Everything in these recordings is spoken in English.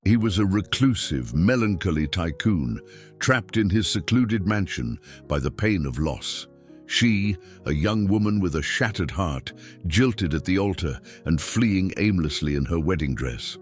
He was a reclusive, melancholy tycoon, trapped in his secluded mansion by the pain of loss. She, a young woman with a shattered heart, jilted at the altar and fleeing aimlessly in her wedding dress.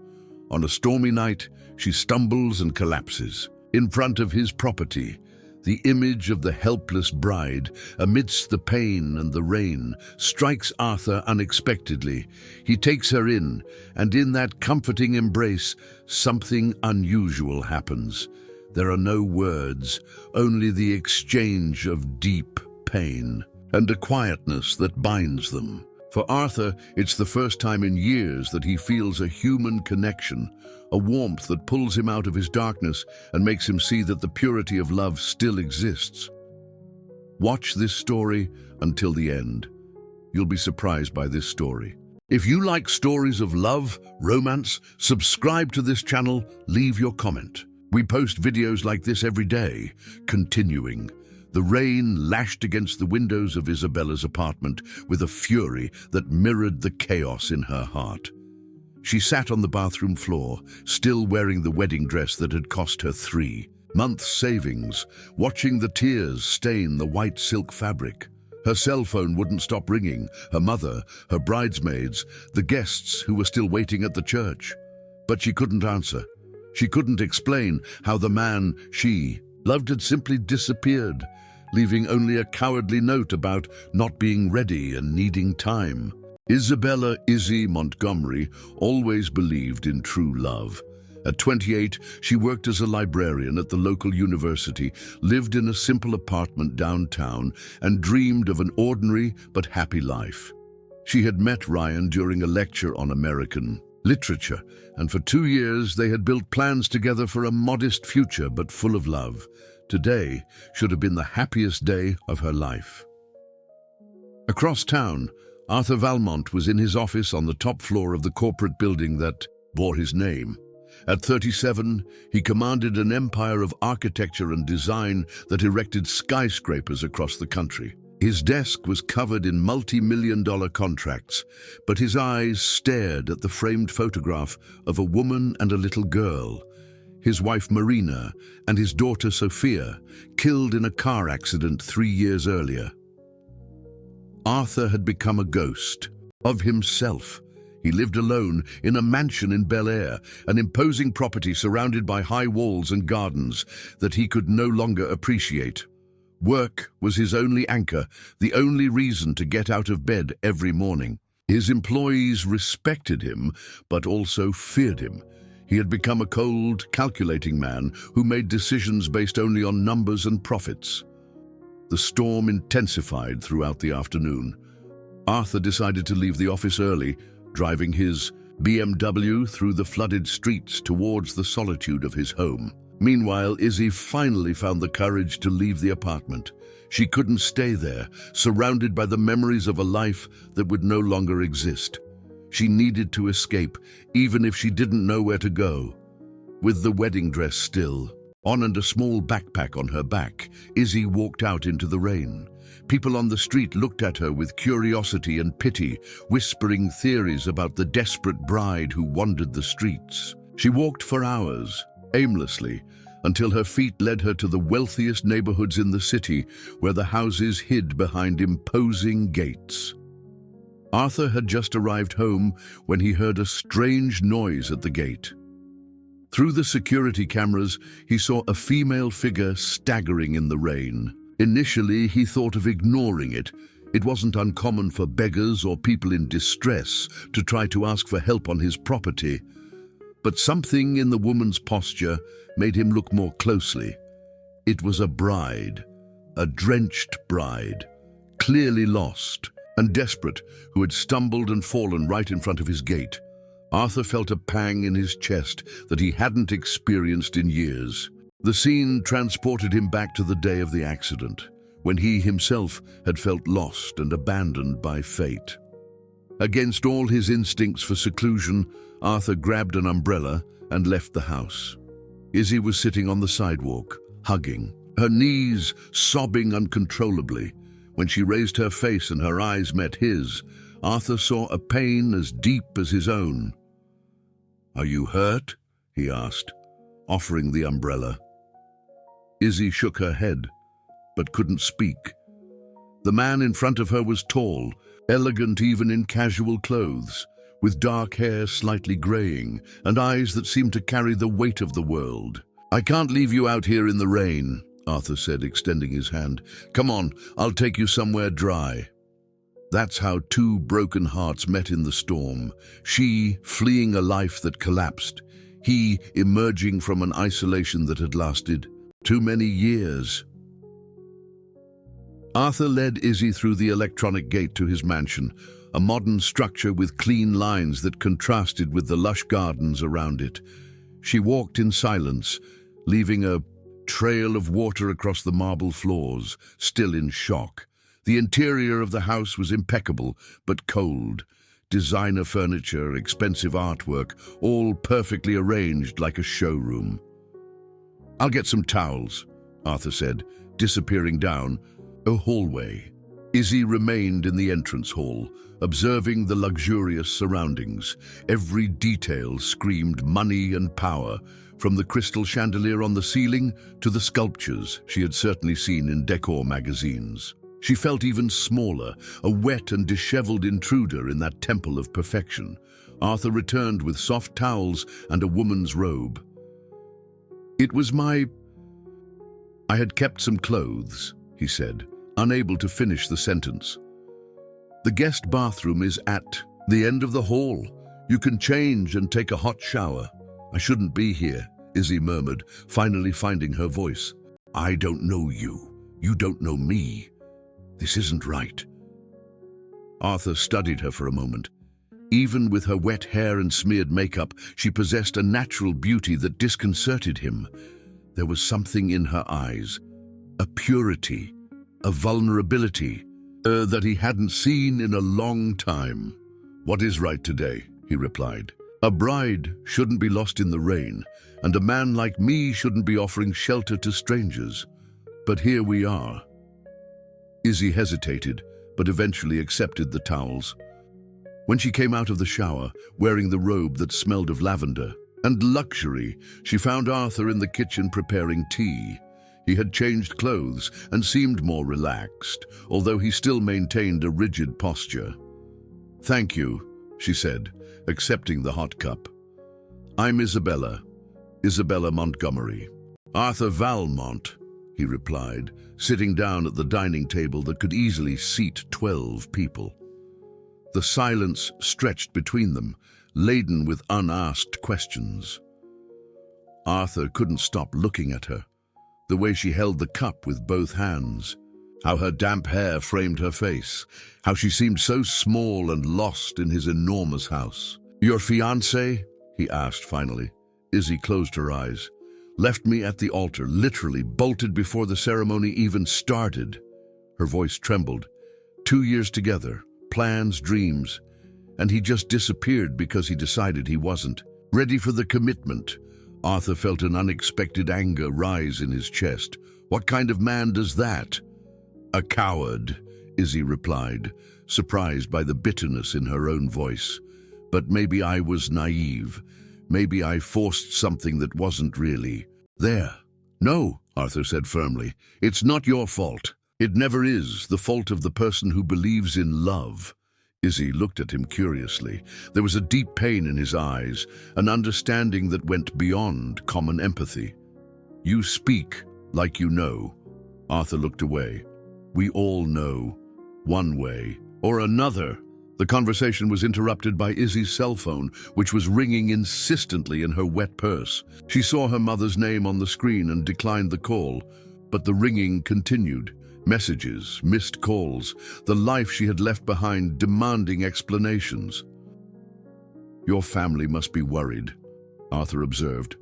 On a stormy night, she stumbles and collapses. In front of his property, the image of the helpless bride, amidst the pain and the rain, strikes Arthur unexpectedly. He takes her in, and in that comforting embrace, something unusual happens. There are no words, only the exchange of deep pain and a quietness that binds them. For Arthur, it's the first time in years that he feels a human connection, a warmth that pulls him out of his darkness and makes him see that the purity of love still exists. Watch this story until the end. You'll be surprised by this story. If you like stories of love, romance, subscribe to this channel, leave your comment. We post videos like this every day. Continuing. The rain lashed against the windows of Isabella's apartment with a fury that mirrored the chaos in her heart. She sat on the bathroom floor, still wearing the wedding dress that had cost her 3 months' savings, watching the tears stain the white silk fabric. Her cell phone wouldn't stop ringing, her mother, her bridesmaids, the guests who were still waiting at the church. But she couldn't answer. She couldn't explain how the man she loved had simply disappeared, leaving only a cowardly note about not being ready and needing time. Isabella Izzy Montgomery always believed in true love. At 28, she worked as a librarian at the local university, lived in a simple apartment downtown, and dreamed of an ordinary but happy life. She had met Ryan during a lecture on American literature, and for 2 years they had built plans together for a modest future but full of love. Today should have been the happiest day of her life. Across town, Arthur Valmont was in his office on the top floor of the corporate building that bore his name. At 37, he commanded an empire of architecture and design that erected skyscrapers across the country. His desk was covered in multi-million-dollar contracts, but his eyes stared at the framed photograph of a woman and a little girl, his wife Marina and his daughter Sophia, killed in a car accident 3 years earlier. Arthur had become a ghost of himself. He lived alone in a mansion in Bel Air, an imposing property surrounded by high walls and gardens that he could no longer appreciate. Work was his only anchor, the only reason to get out of bed every morning. His employees respected him, but also feared him. He had become a cold, calculating man who made decisions based only on numbers and profits. The storm intensified throughout the afternoon. Arthur decided to leave the office early, driving his BMW through the flooded streets towards the solitude of his home. Meanwhile, Izzy finally found the courage to leave the apartment. She couldn't stay there, surrounded by the memories of a life that would no longer exist. She needed to escape, even if she didn't know where to go. With the wedding dress still on and a small backpack on her back, Izzy walked out into the rain. People on the street looked at her with curiosity and pity, whispering theories about the desperate bride who wandered the streets. She walked for hours, aimlessly, until her feet led her to the wealthiest neighborhoods in the city, where the houses hid behind imposing gates. Arthur had just arrived home when he heard a strange noise at the gate. Through the security cameras, he saw a female figure staggering in the rain. Initially, he thought of ignoring it. It wasn't uncommon for beggars or people in distress to try to ask for help on his property. But something in the woman's posture made him look more closely. It was a bride, a drenched bride, clearly lost and desperate, who had stumbled and fallen right in front of his gate. Arthur felt a pang in his chest that he hadn't experienced in years. The scene transported him back to the day of the accident, when he himself had felt lost and abandoned by fate. Against all his instincts for seclusion, Arthur grabbed an umbrella and left the house. Izzy was sitting on the sidewalk, hugging, her knees sobbing uncontrollably. When she raised her face and her eyes met his, Arthur saw a pain as deep as his own. "Are you hurt?" he asked, offering the umbrella. Izzy shook her head, but couldn't speak. The man in front of her was tall, elegant even in casual clothes, with dark hair slightly graying and eyes that seemed to carry the weight of the world. "I can't leave you out here in the rain," Arthur said, extending his hand. "Come on, I'll take you somewhere dry." That's how two broken hearts met in the storm. She fleeing a life that collapsed, he emerging from an isolation that had lasted too many years. Arthur led Izzy through the electronic gate to his mansion, a modern structure with clean lines that contrasted with the lush gardens around it. She walked in silence, leaving a trail of water across the marble floors, still in shock. The interior of the house was impeccable, but cold. Designer furniture, expensive artwork, all perfectly arranged like a showroom. "I'll get some towels," Arthur said, disappearing down a hallway. Izzy remained in the entrance hall, observing the luxurious surroundings. Every detail screamed money and power, from the crystal chandelier on the ceiling to the sculptures she had certainly seen in decor magazines. She felt even smaller, a wet and disheveled intruder in that temple of perfection. Arthur returned with soft towels and a woman's robe. I had kept some clothes," he said, unable to finish the sentence. "The guest bathroom is at the end of the hall. You can change and take a hot shower." "I shouldn't be here," Izzy murmured, finally finding her voice. "I don't know you. You don't know me. This isn't right." Arthur studied her for a moment. Even with her wet hair and smeared makeup, she possessed a natural beauty that disconcerted him. There was something in her eyes, a purity, a vulnerability, that he hadn't seen in a long time. "What is right today?" he replied. "A bride shouldn't be lost in the rain, and a man like me shouldn't be offering shelter to strangers. But here we are." Izzy hesitated, but eventually accepted the towels. When she came out of the shower, wearing the robe that smelled of lavender and luxury, she found Arthur in the kitchen preparing tea. He had changed clothes and seemed more relaxed, although he still maintained a rigid posture. "Thank you," she said, accepting the hot cup. "I'm Isabella Montgomery." "Arthur Valmont," he replied, sitting down at the dining table that could easily seat 12 people. The silence stretched between them, laden with unasked questions. Arthur couldn't stop looking at her, the way she held the cup with both hands, how her damp hair framed her face, how she seemed so small and lost in his enormous house. "Your fiancé?" he asked finally. Izzy closed her eyes. "Left me at the altar, literally bolted before the ceremony even started." Her voice trembled. 2 years together, plans, dreams, and he just disappeared because he decided he wasn't ready for the commitment. Arthur felt an unexpected anger rise in his chest. "What kind of man does that?" "A coward," Izzy replied, surprised by the bitterness in her own voice. "But maybe I was naive. Maybe I forced something that wasn't really there." "No," Arthur said firmly. "It's not your fault. It never is the fault of the person who believes in love." Izzy looked at him curiously. There was a deep pain in his eyes, an understanding that went beyond common empathy. "You speak like you know." Arthur looked away. "We all know, one way or another." The conversation was interrupted by Izzy's cell phone, which was ringing insistently in her wet purse. She saw her mother's name on the screen and declined the call, but the ringing continued. Messages, missed calls, the life she had left behind demanding explanations. "Your family must be worried," Arthur observed.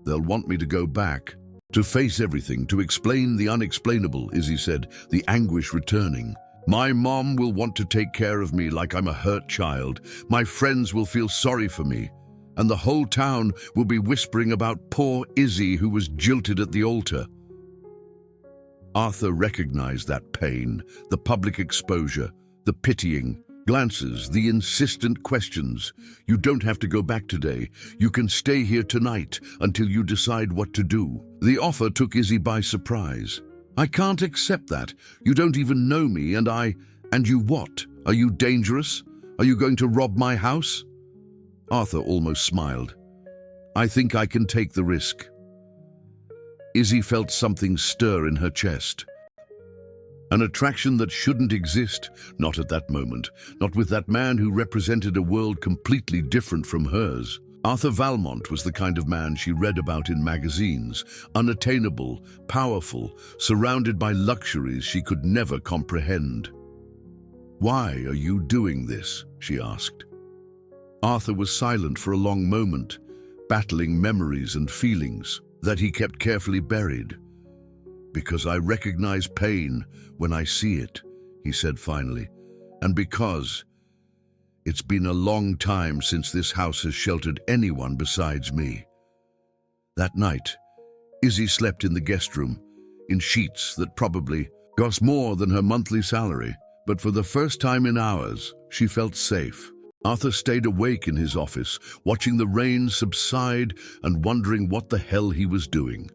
"They'll want me to go back, to face everything, to explain the unexplainable," Izzy said, the anguish returning. "My mom will want to take care of me like I'm a hurt child. My friends will feel sorry for me. And the whole town will be whispering about poor Izzy who was jilted at the altar." Arthur recognized that pain, the public exposure, the pitying, Glances, the insistent questions. You don't have to go back today. You can stay here tonight until you decide what to do. The offer took Izzy by surprise. I can't accept that. You don't even know me, and you what? Are you dangerous? Are you going to rob my house? Arthur almost smiled. I think I can take the risk. Izzy felt something stir in her chest. An attraction that shouldn't exist, not at that moment, not with that man who represented a world completely different from hers. Arthur Valmont was the kind of man she read about in magazines, unattainable, powerful, surrounded by luxuries she could never comprehend. Why are you doing this? She asked. Arthur was silent for a long moment, battling memories and feelings that he kept carefully buried. Because I recognize pain when I see it, he said finally, and because it's been a long time since this house has sheltered anyone besides me. That night, Izzy slept in the guest room, in sheets that probably cost more than her monthly salary, but for the first time in hours, she felt safe. Arthur stayed awake in his office, watching the rain subside and wondering what the hell he was doing.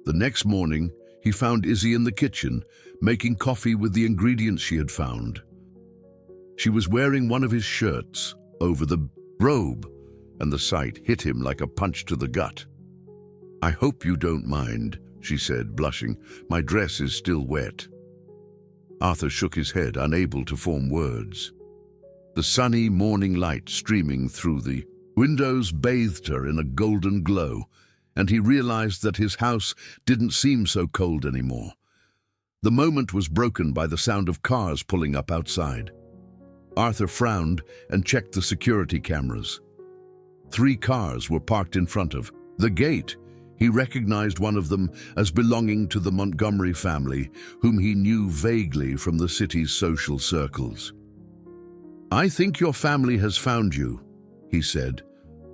The next morning, he found Izzy in the kitchen, making coffee with the ingredients she had found. She was wearing one of his shirts over the robe, and the sight hit him like a punch to the gut. I hope you don't mind, she said, blushing. My dress is still wet. Arthur shook his head, unable to form words. The sunny morning light streaming through the windows bathed her in a golden glow, and he realized that his house didn't seem so cold anymore. The moment was broken by the sound of cars pulling up outside. Arthur frowned and checked the security cameras. 3 cars were parked in front of the gate. He recognized one of them as belonging to the Montgomery family, whom he knew vaguely from the city's social circles. I think your family has found you, he said,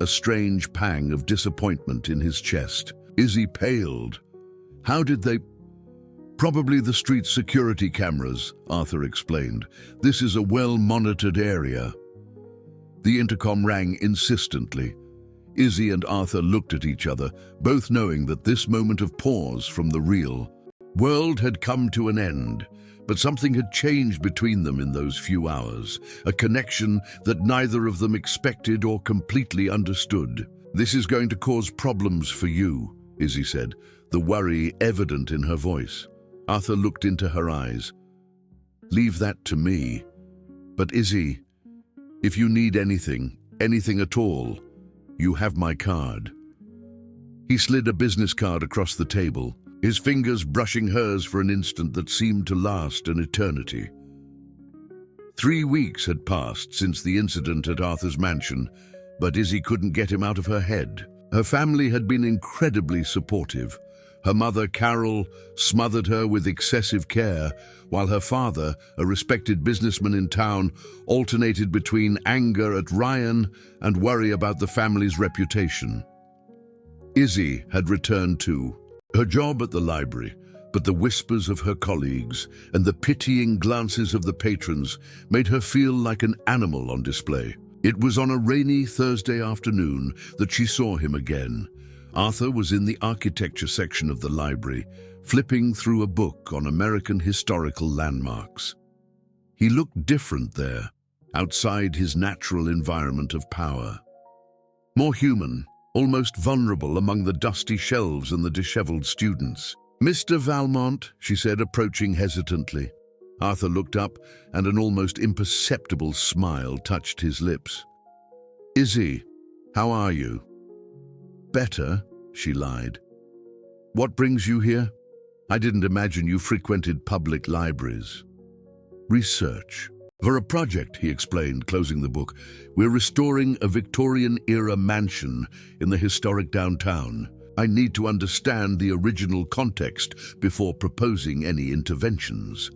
a strange pang of disappointment in his chest. Izzy paled. How did they? Probably the street security cameras, Arthur explained. This is a well-monitored area. The intercom rang insistently. Izzy and Arthur looked at each other, both knowing that this moment of pause from the real world had come to an end. But something had changed between them in those few hours, a connection that neither of them expected or completely understood. This is going to cause problems for you, Izzy said, the worry evident in her voice. Arthur looked into her eyes. Leave that to me. But Izzy, if you need anything at all, you have my card. He slid a business card across the table, his fingers brushing hers for an instant that seemed to last an eternity. 3 weeks had passed since the incident at Arthur's mansion, but Izzy couldn't get him out of her head. Her family had been incredibly supportive. Her mother, Carol, smothered her with excessive care, while her father, a respected businessman in town, alternated between anger at Ryan and worry about the family's reputation. Izzy had returned to her job at the library, but the whispers of her colleagues and the pitying glances of the patrons made her feel like an animal on display. It was on a rainy Thursday afternoon that she saw him again. Arthur was in the architecture section of the library, flipping through a book on American historical landmarks. He looked different there, outside his natural environment of power. More human, almost vulnerable among the dusty shelves and the disheveled students. Mr. Valmont, she said, approaching hesitantly. Arthur looked up, and an almost imperceptible smile touched his lips. Izzy, how are you? Better, she lied. What brings you here? I didn't imagine you frequented public libraries. Research. For a project, he explained, closing the book. We're restoring a Victorian-era mansion in the historic downtown. I need to understand the original context before proposing any interventions.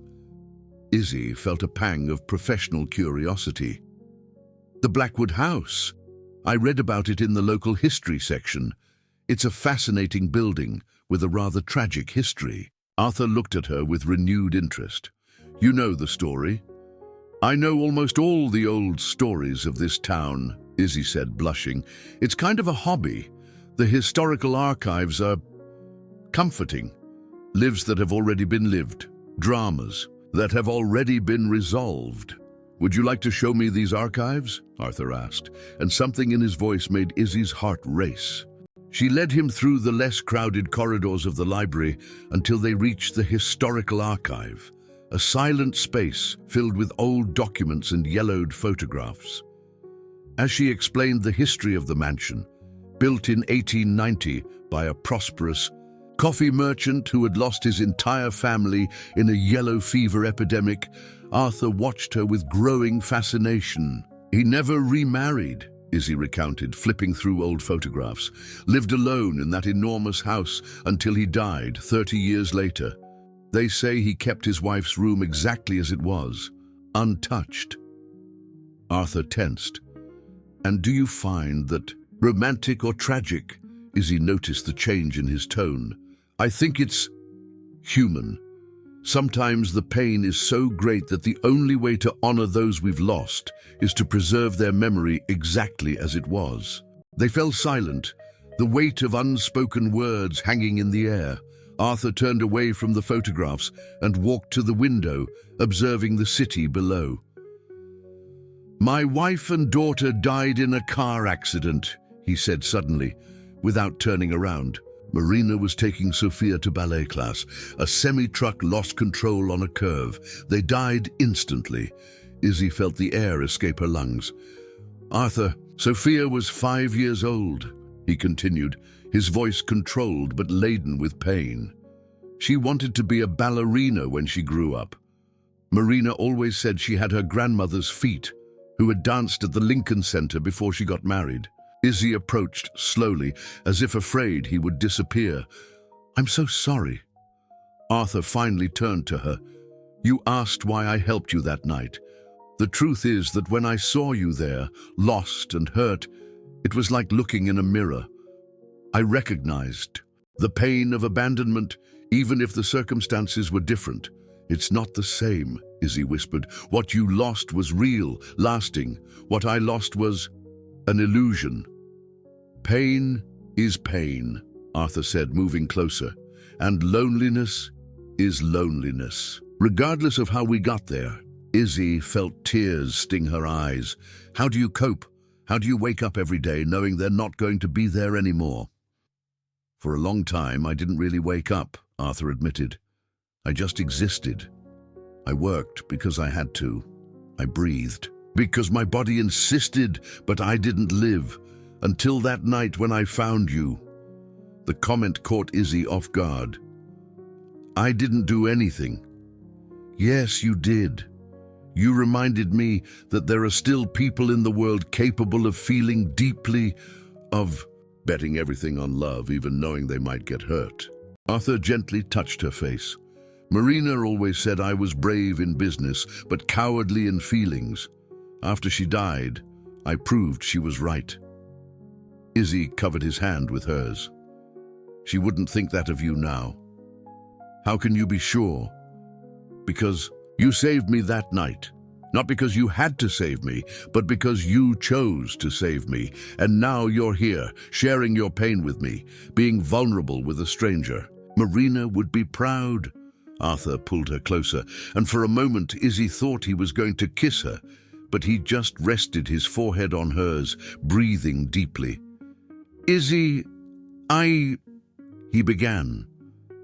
Izzy felt a pang of professional curiosity. The Blackwood House. I read about it in the local history section. It's a fascinating building with a rather tragic history. Arthur looked at her with renewed interest. You know the story? I know almost all the old stories of this town, Izzy said, blushing. It's kind of a hobby. The historical archives are comforting. Lives that have already been lived. Dramas that have already been resolved. Would you like to show me these archives? Arthur asked, and something in his voice made Izzy's heart race. She led him through the less crowded corridors of the library until they reached the historical archive, a silent space filled with old documents and yellowed photographs. As she explained the history of the mansion, built in 1890 by a prosperous coffee merchant who had lost his entire family in a yellow fever epidemic, Arthur watched her with growing fascination. He never remarried, Izzy recounted, flipping through old photographs. Lived alone in that enormous house until he died 30 years later. They say he kept his wife's room exactly as it was, untouched. Arthur tensed. And do you find that romantic or tragic? Izzy noticed the change in his tone. I think it's human. Sometimes the pain is so great that the only way to honor those we've lost is to preserve their memory exactly as it was. They fell silent, the weight of unspoken words hanging in the air. Arthur turned away from the photographs and walked to the window, observing the city below. My wife and daughter died in a car accident, he said suddenly, without turning around. Marina was taking Sophia to ballet class. A semi-truck lost control on a curve. They died instantly. Izzy felt the air escape her lungs. Arthur, Sophia was 5 years old, he continued, his voice controlled but laden with pain. She wanted to be a ballerina when she grew up. Marina always said she had her grandmother's feet, who had danced at the Lincoln Center before she got married. Izzy approached slowly, as if afraid he would disappear. I'm so sorry. Arthur finally turned to her. You asked why I helped you that night. The truth is that when I saw you there, lost and hurt, it was like looking in a mirror. I recognized the pain of abandonment, even if the circumstances were different. It's not the same, Izzy whispered. What you lost was real, lasting. What I lost was an illusion. Pain is pain, Arthur said, moving closer, and loneliness is loneliness. Regardless of how we got there, Izzy felt tears sting her eyes. How do you cope? How do you wake up every day knowing they're not going to be there anymore? For a long time, I didn't really wake up, Arthur admitted. I just existed. I worked because I had to. I breathed because my body insisted, but I didn't live until that night when I found you. The comment caught Izzy off guard. I didn't do anything. Yes, you did. You reminded me that there are still people in the world capable of feeling deeply, of betting everything on love, even knowing they might get hurt. Arthur gently touched her face. Marina always said I was brave in business, but cowardly in feelings. After she died, I proved she was right. Izzy covered his hand with hers. She wouldn't think that of you now. How can you be sure? Because you saved me that night. Not because you had to save me, but because you chose to save me. And now you're here, sharing your pain with me, being vulnerable with a stranger. Marina would be proud. Arthur pulled her closer, and for a moment Izzy thought he was going to kiss her, but he just rested his forehead on hers, breathing deeply. Izzy, he began,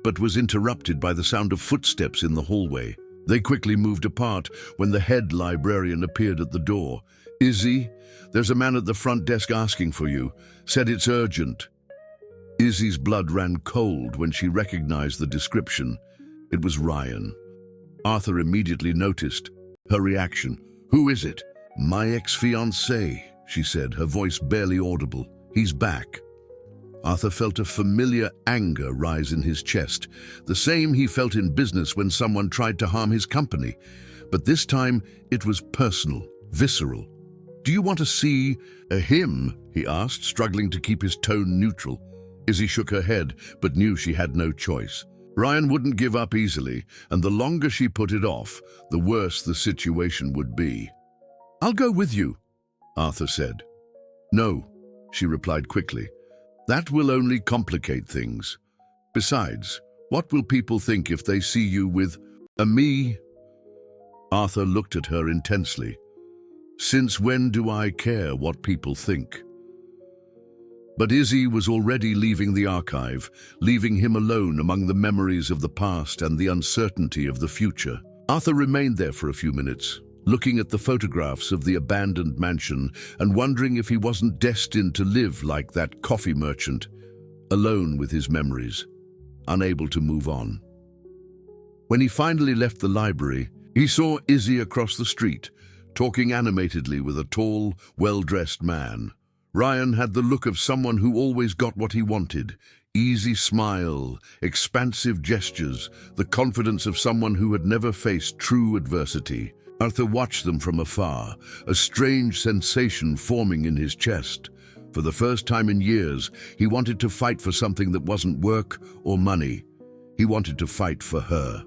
but was interrupted by the sound of footsteps in the hallway. They quickly moved apart when the head librarian appeared at the door. Izzy, there's a man at the front desk asking for you. Said it's urgent. Izzy's blood ran cold when she recognized the description. It was Ryan. Arthur immediately noticed her reaction. Who is it? My ex-fiancé, she said, her voice barely audible. He's back. Arthur felt a familiar anger rise in his chest, the same he felt in business when someone tried to harm his company. But this time it was personal, visceral. Do you want to see him? He asked, struggling to keep his tone neutral. Izzy shook her head, but knew she had no choice. Ryan wouldn't give up easily, and the longer she put it off, the worse the situation would be. "I'll go with you," Arthur said. "No," she replied quickly. "That will only complicate things. Besides, what will people think if they see you with me?" Arthur looked at her intensely. "Since when do I care what people think?" But Izzy was already leaving the archive, leaving him alone among the memories of the past and the uncertainty of the future. Arthur remained there for a few minutes, looking at the photographs of the abandoned mansion and wondering if he wasn't destined to live like that coffee merchant, alone with his memories, unable to move on. When he finally left the library, he saw Izzy across the street, talking animatedly with a tall, well-dressed man. Ryan had the look of someone who always got what he wanted. Easy smile, expansive gestures, the confidence of someone who had never faced true adversity. Arthur watched them from afar, a strange sensation forming in his chest. For the first time in years, he wanted to fight for something that wasn't work or money. He wanted to fight for her.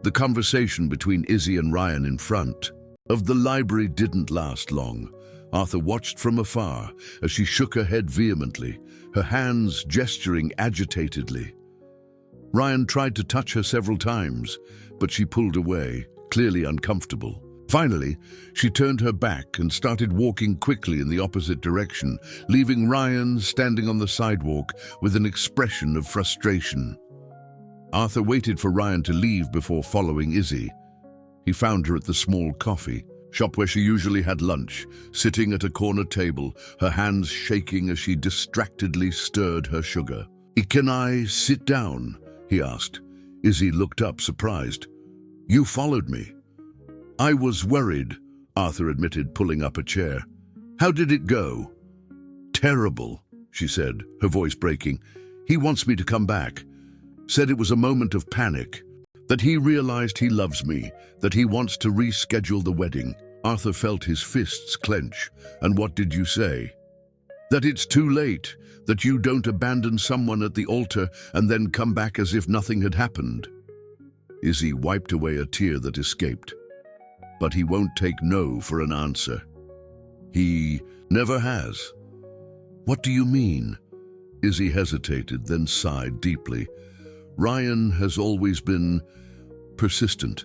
The conversation between Izzy and Ryan in front of the library didn't last long. Arthur watched from afar as she shook her head vehemently, her hands gesturing agitatedly. Ryan tried to touch her several times, but she pulled away, clearly uncomfortable. Finally, she turned her back and started walking quickly in the opposite direction, leaving Ryan standing on the sidewalk with an expression of frustration. Arthur waited for Ryan to leave before following Izzy. He found her at the small coffee shop where she usually had lunch, sitting at a corner table, her hands shaking as she distractedly stirred her sugar. "Can I sit down?" he asked. Izzy looked up, surprised. "You followed me." "I was worried," Arthur admitted, pulling up a chair. "How did it go?" "Terrible," she said, her voice breaking. "He wants me to come back. Said it was a moment of panic. That he realized he loves me, that he wants to reschedule the wedding." Arthur felt his fists clench. "And what did you say?" "That it's too late, that you don't abandon someone at the altar and then come back as if nothing had happened." Izzy wiped away a tear that escaped. "But he won't take no for an answer. He never has." "What do you mean?" Izzy hesitated, then sighed deeply. "Ryan has always been persistent.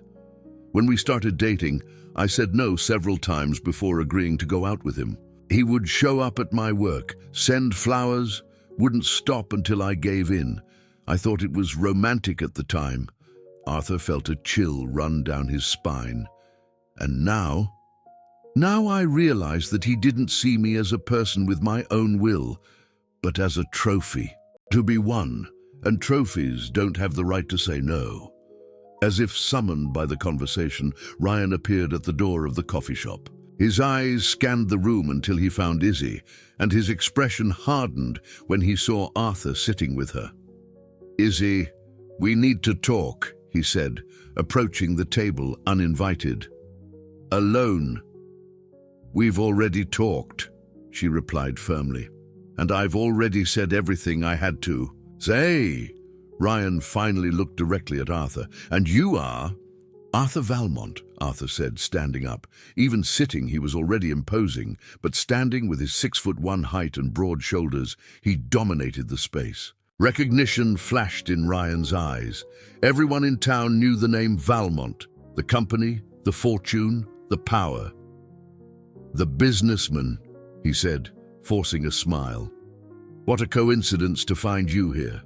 When we started dating, I said no several times before agreeing to go out with him. He would show up at my work, send flowers, wouldn't stop until I gave in. I thought it was romantic at the time." Arthur felt a chill run down his spine. "And now I realize that he didn't see me as a person with my own will, but as a trophy to be won, and trophies don't have the right to say no." As if summoned by the conversation, Ryan appeared at the door of the coffee shop. His eyes scanned the room until he found Izzy, and his expression hardened when he saw Arthur sitting with her. "Izzy, we need to talk," he said, approaching the table uninvited. "Alone." "We've already talked," she replied firmly. "And I've already said everything I had to say." Ryan finally looked directly at Arthur. "And you are?" "Arthur Valmont," Arthur said, standing up. Even sitting, he was already imposing, but standing with his 6'1" height and broad shoulders, he dominated the space. Recognition flashed in Ryan's eyes. Everyone in town knew the name Valmont, the company, the fortune, the power. "The businessman," he said, forcing a smile. "What a coincidence to find you here."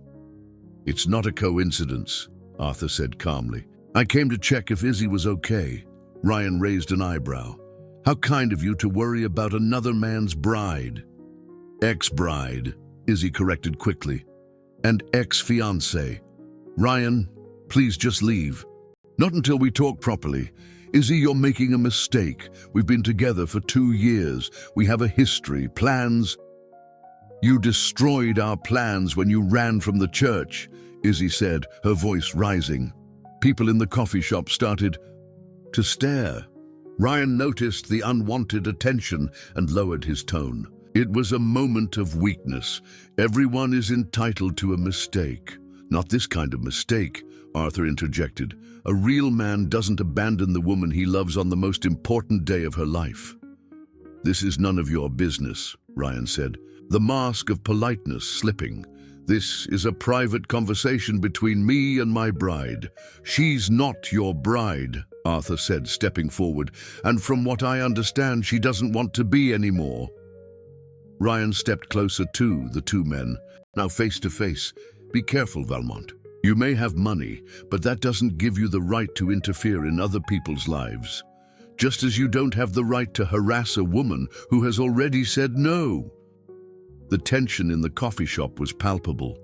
"It's not a coincidence," Arthur said calmly. "I came to check if Izzy was okay." Ryan raised an eyebrow. "How kind of you to worry about another man's bride." "Ex-bride," Izzy corrected quickly. "And ex-fiancé." "Ryan, please just leave." "Not until we talk properly. Izzy, you're making a mistake. We've been together for 2 years. We have a history, plans." "You destroyed our plans when you ran from the church," Izzy said, her voice rising. People in the coffee shop started to stare. Ryan noticed the unwanted attention and lowered his tone. "It was a moment of weakness. Everyone is entitled to a mistake. Not this kind of mistake, Arthur interjected. A real man doesn't abandon the woman he loves on the most important day of her life. This is none of your business, Ryan said, the mask of politeness slipping. This is a private conversation between me and my bride. She's not your bride, Arthur said, stepping forward, and from what I understand, she doesn't want to be anymore. Ryan stepped closer to the two men, now face to face. Be careful, Valmont. You may have money, but that doesn't give you the right to interfere in other people's lives. Just as you don't have the right to harass a woman who has already said no. The tension in the coffee shop was palpable.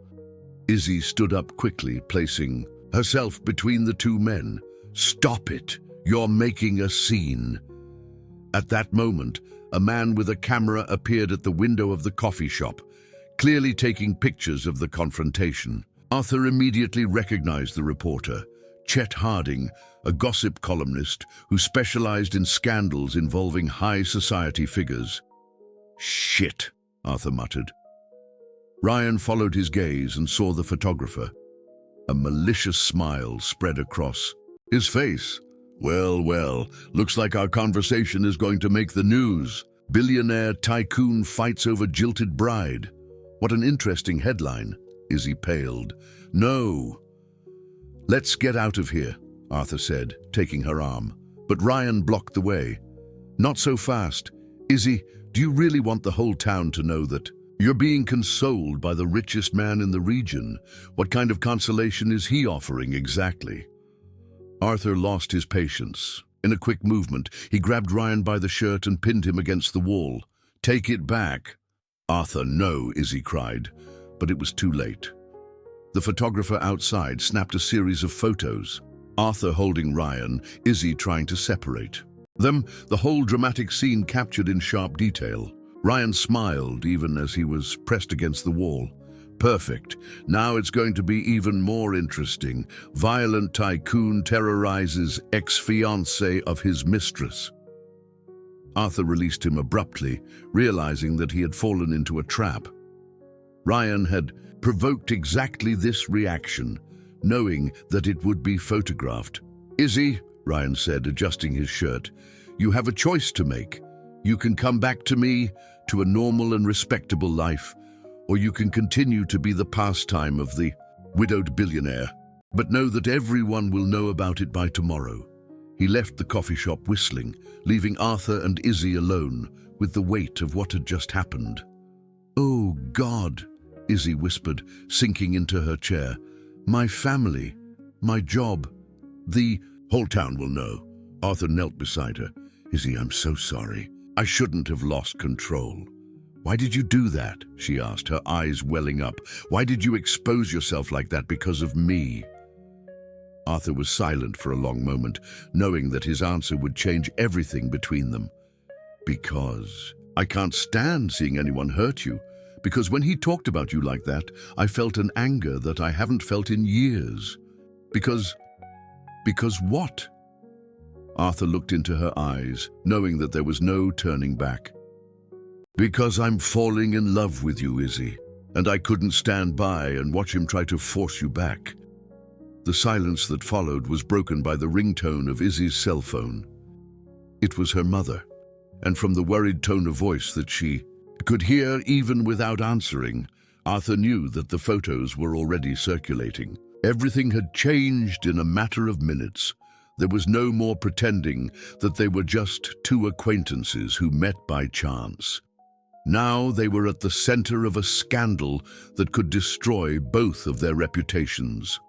Izzy stood up quickly, placing herself between the two men. Stop it! You're making a scene. At that moment, a man with a camera appeared at the window of the coffee shop, clearly taking pictures of the confrontation. Arthur immediately recognized the reporter, Chet Harding, a gossip columnist who specialized in scandals involving high society figures. Shit, Arthur muttered. Ryan followed his gaze and saw the photographer. A malicious smile spread across his face. Well, looks like our conversation is going to make the news. Billionaire tycoon fights over jilted bride. What an interesting headline. Izzy paled. No. Let's get out of here, Arthur said, taking her arm. But Ryan blocked the way. Not so fast. Izzy, do you really want the whole town to know that you're being consoled by the richest man in the region? What kind of consolation is he offering exactly? Arthur lost his patience. In a quick movement, he grabbed Ryan by the shirt and pinned him against the wall. Take it back. Arthur, no, Izzy cried. But it was too late. The photographer outside snapped a series of photos. Arthur holding Ryan, Izzy trying to separate them, the whole dramatic scene captured in sharp detail. Ryan smiled even as he was pressed against the wall. Perfect. Now it's going to be even more interesting. Violent tycoon terrorizes ex-fiancée of his mistress. Arthur released him abruptly, realizing that he had fallen into a trap. Ryan had provoked exactly this reaction, knowing that it would be photographed. Izzy, Ryan said, adjusting his shirt, you have a choice to make. You can come back to me, to a normal and respectable life, or you can continue to be the pastime of the widowed billionaire. But know that everyone will know about it by tomorrow. He left the coffee shop whistling, leaving Arthur and Izzy alone with the weight of what had just happened. Oh, God, Izzy whispered, sinking into her chair. My family, my job, the whole town will know. Arthur knelt beside her. Izzy, I'm so sorry. I shouldn't have lost control. Why did you do that? She asked, her eyes welling up. Why did you expose yourself like that because of me? Arthur was silent for a long moment, knowing that his answer would change everything between them. Because I can't stand seeing anyone hurt you. Because when he talked about you like that, I felt an anger that I haven't felt in years. Because what? Arthur looked into her eyes, knowing that there was no turning back. Because I'm falling in love with you, Izzy, and I couldn't stand by and watch him try to force you back. The silence that followed was broken by the ringtone of Izzy's cell phone. It was her mother, and from the worried tone of voice that she could hear even without answering, Arthur knew that the photos were already circulating. Everything had changed in a matter of minutes. There was no more pretending that they were just two acquaintances who met by chance. Now they were at the center of a scandal that could destroy both of their reputations.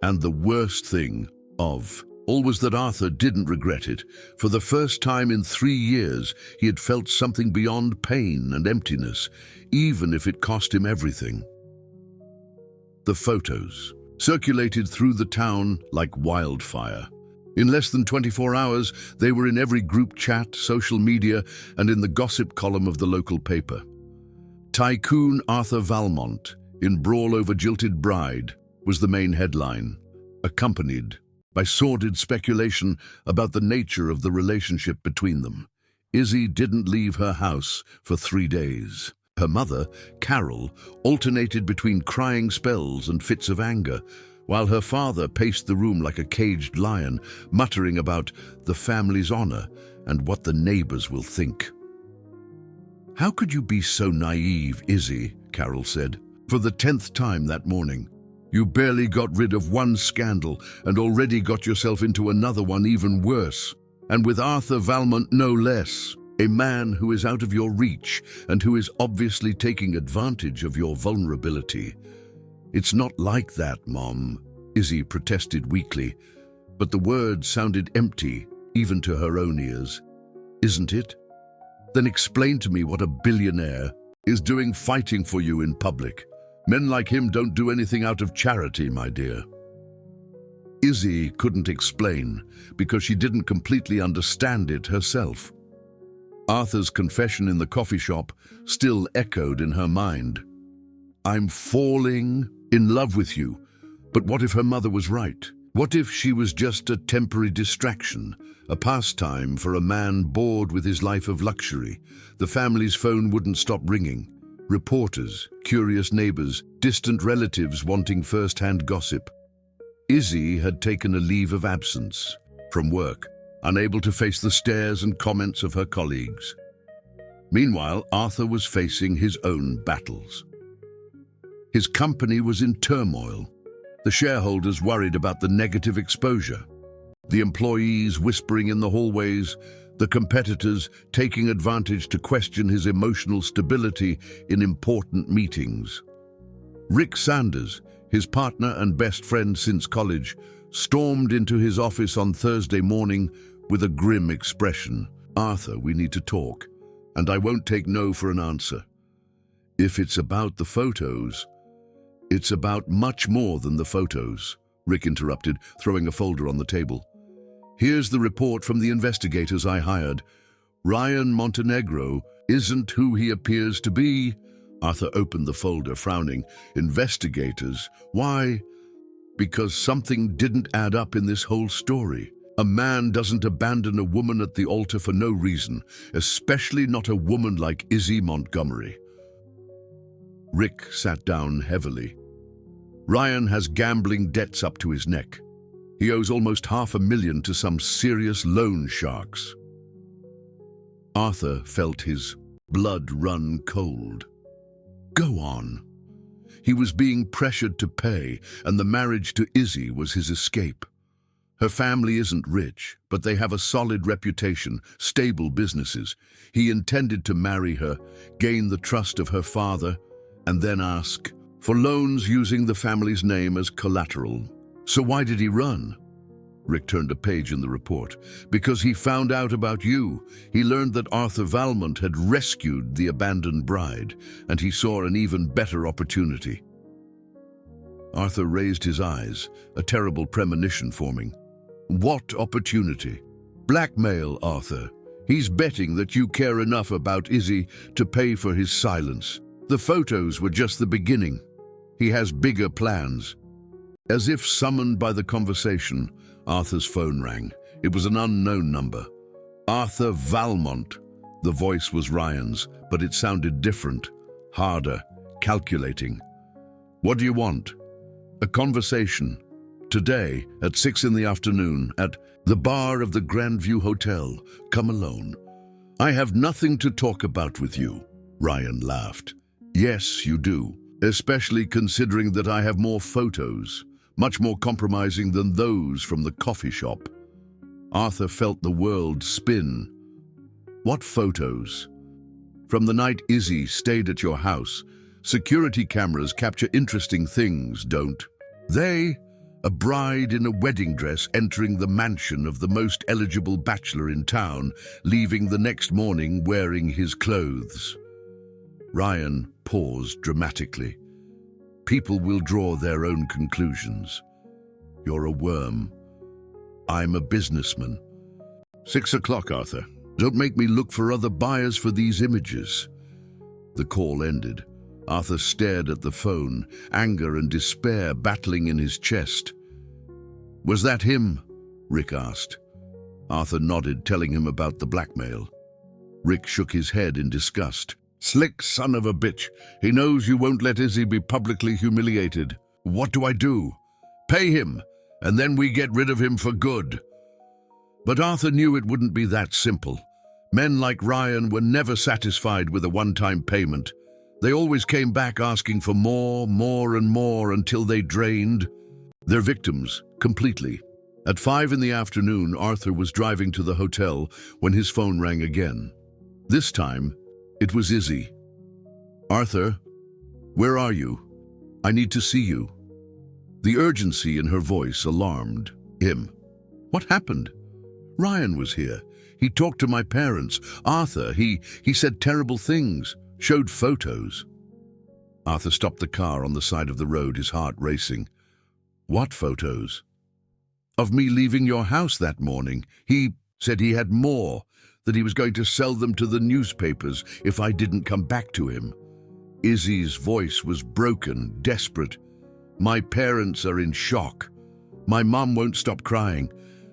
And the worst thing of all was that Arthur didn't regret it. For the first time in 3 years, he had felt something beyond pain and emptiness, even if it cost him everything. The photos circulated through the town like wildfire. In less than 24 hours, they were in every group chat, social media, and in the gossip column of the local paper. Tycoon Arthur Valmont, in brawl over jilted bride, was the main headline, accompanied by sordid speculation about the nature of the relationship between them. Izzy didn't leave her house for 3 days. Her mother, Carol, alternated between crying spells and fits of anger, while her father paced the room like a caged lion, muttering about the family's honor and what the neighbors will think. "How could you be so naive, Izzy?" Carol said. "For the 10th time that morning. You barely got rid of one scandal and already got yourself into another one even worse. And with Arthur Valmont no less. A man who is out of your reach and who is obviously taking advantage of your vulnerability." "It's not like that, Mom," Izzy protested weakly, but the words sounded empty, even to her own ears. "Isn't it? Then explain to me what a billionaire is doing fighting for you in public. Men like him don't do anything out of charity, my dear." Izzy couldn't explain because she didn't completely understand it herself. Arthur's confession in the coffee shop still echoed in her mind. "I'm falling in love with you." But what if her mother was right? What if she was just a temporary distraction, a pastime for a man bored with his life of luxury? The family's phone wouldn't stop ringing. Reporters, curious neighbors, distant relatives wanting first-hand gossip. Izzy had taken a leave of absence from work, unable to face the stares and comments of her colleagues. Meanwhile, Arthur was facing his own battles. His company was in turmoil. The shareholders worried about the negative exposure. The employees whispering in the hallways, the competitors taking advantage to question his emotional stability in important meetings. Rick Sanders, his partner and best friend since college, stormed into his office on Thursday morning with a grim expression. "Arthur, we need to talk, and I won't take no for an answer. If it's about the photos, it's about much more than the photos," Rick interrupted, throwing a folder on the table. "Here's the report from the investigators I hired. Ryan Montenegro isn't who he appears to be." Arthur opened the folder, frowning. "Investigators? Why?" "Because something didn't add up in this whole story. A man doesn't abandon a woman at the altar for no reason, especially not a woman like Izzy Montgomery." Rick sat down heavily. "Ryan has gambling debts up to his neck. He owes almost $500,000 to some serious loan sharks." Arthur felt his blood run cold. Go on. He was being pressured to pay, and the marriage to Izzy was his escape. Her family isn't rich, but they have a solid reputation, stable businesses. He intended to marry her, gain the trust of her father, and then ask for loans using the family's name as collateral. So why did he run? Rick turned a page in the report. "Because he found out about you. He learned that Arthur Valmont had rescued the abandoned bride, and he saw an even better opportunity." Arthur raised his eyes, a terrible premonition forming. "What opportunity?" "Blackmail, Arthur. He's betting that you care enough about Izzy to pay for his silence. The photos were just the beginning. He has bigger plans." As if summoned by the conversation, Arthur's phone rang. It was an unknown number. "Arthur Valmont." The voice was Ryan's, but it sounded different, harder, calculating. "What do you want?" "A conversation. Today, at 6 in the afternoon, at the bar of the Grandview Hotel. Come alone." "I have nothing to talk about with you," Ryan laughed. "Yes, you do, especially considering that I have more photos, much more compromising than those from the coffee shop." Arthur felt the world spin. "What photos?" "From the night Izzy stayed at your house. Security cameras capture interesting things, don't they? A bride in a wedding dress entering the mansion of the most eligible bachelor in town, leaving the next morning wearing his clothes." Ryan paused dramatically. "People will draw their own conclusions. You're a worm. I'm a businessman." 6 o'clock, Arthur. Don't make me look for other buyers for these images." The call ended. Arthur stared at the phone, anger and despair battling in his chest. "Was that him?" Rick asked. Arthur nodded, telling him about the blackmail. Rick shook his head in disgust. Slick son of a bitch. He knows you won't let Izzy be publicly humiliated. What do I do? Pay him, and then we get rid of him for good. But Arthur knew it wouldn't be that simple. Men like Ryan were never satisfied with a one-time payment. They always came back asking for more and more until they drained their victims completely. At 5 in the afternoon, Arthur was driving to the hotel when his phone rang again. This time, it was Izzy. "Arthur, where are you? I need to see you." The urgency in her voice alarmed him. "What happened?" "Ryan was here. He talked to my parents. Arthur, he said terrible things, showed photos." Arthur stopped the car on the side of the road, his heart racing. "What photos?" "Of me leaving your house that morning. He said he had more, that he was going to sell them to the newspapers if I didn't come back to him." Izzy's voice was broken, desperate. "My parents are in shock. My mom won't stop crying.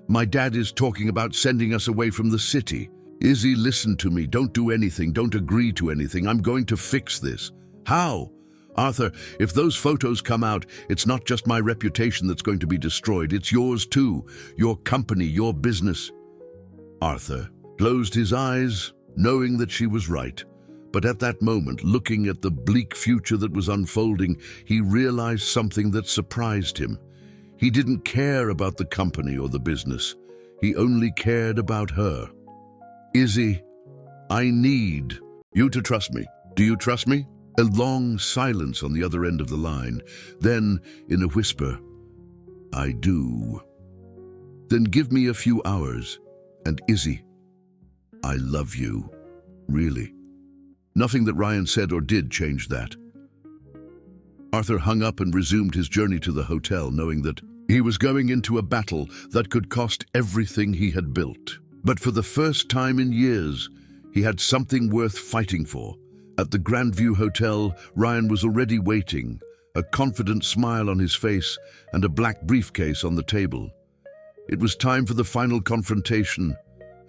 My dad is talking about sending us away from the city. Izzy, listen to me. Don't do anything. Don't agree to anything. I'm going to fix this." "How?" "Arthur, if those photos come out, it's not just my reputation that's going to be destroyed. It's yours too. Your company, your business." Arthur closed his eyes, knowing that she was right. But at that moment, looking at the bleak future that was unfolding, he realized something that surprised him. He didn't care about the company or the business. He only cared about her. "Izzy, I need you to trust me. Do you trust me?" A long silence on the other end of the line. Then, in a whisper, "I do." "Then give me a few hours. And Izzy, I love you. Really." Nothing that Ryan said or did changed that. Arthur hung up and resumed his journey to the hotel, knowing that he was going into a battle that could cost everything he had built. But for the first time in years, he had something worth fighting for. At the Grandview Hotel, Ryan was already waiting, a confident smile on his face and a black briefcase on the table. It was time for the final confrontation,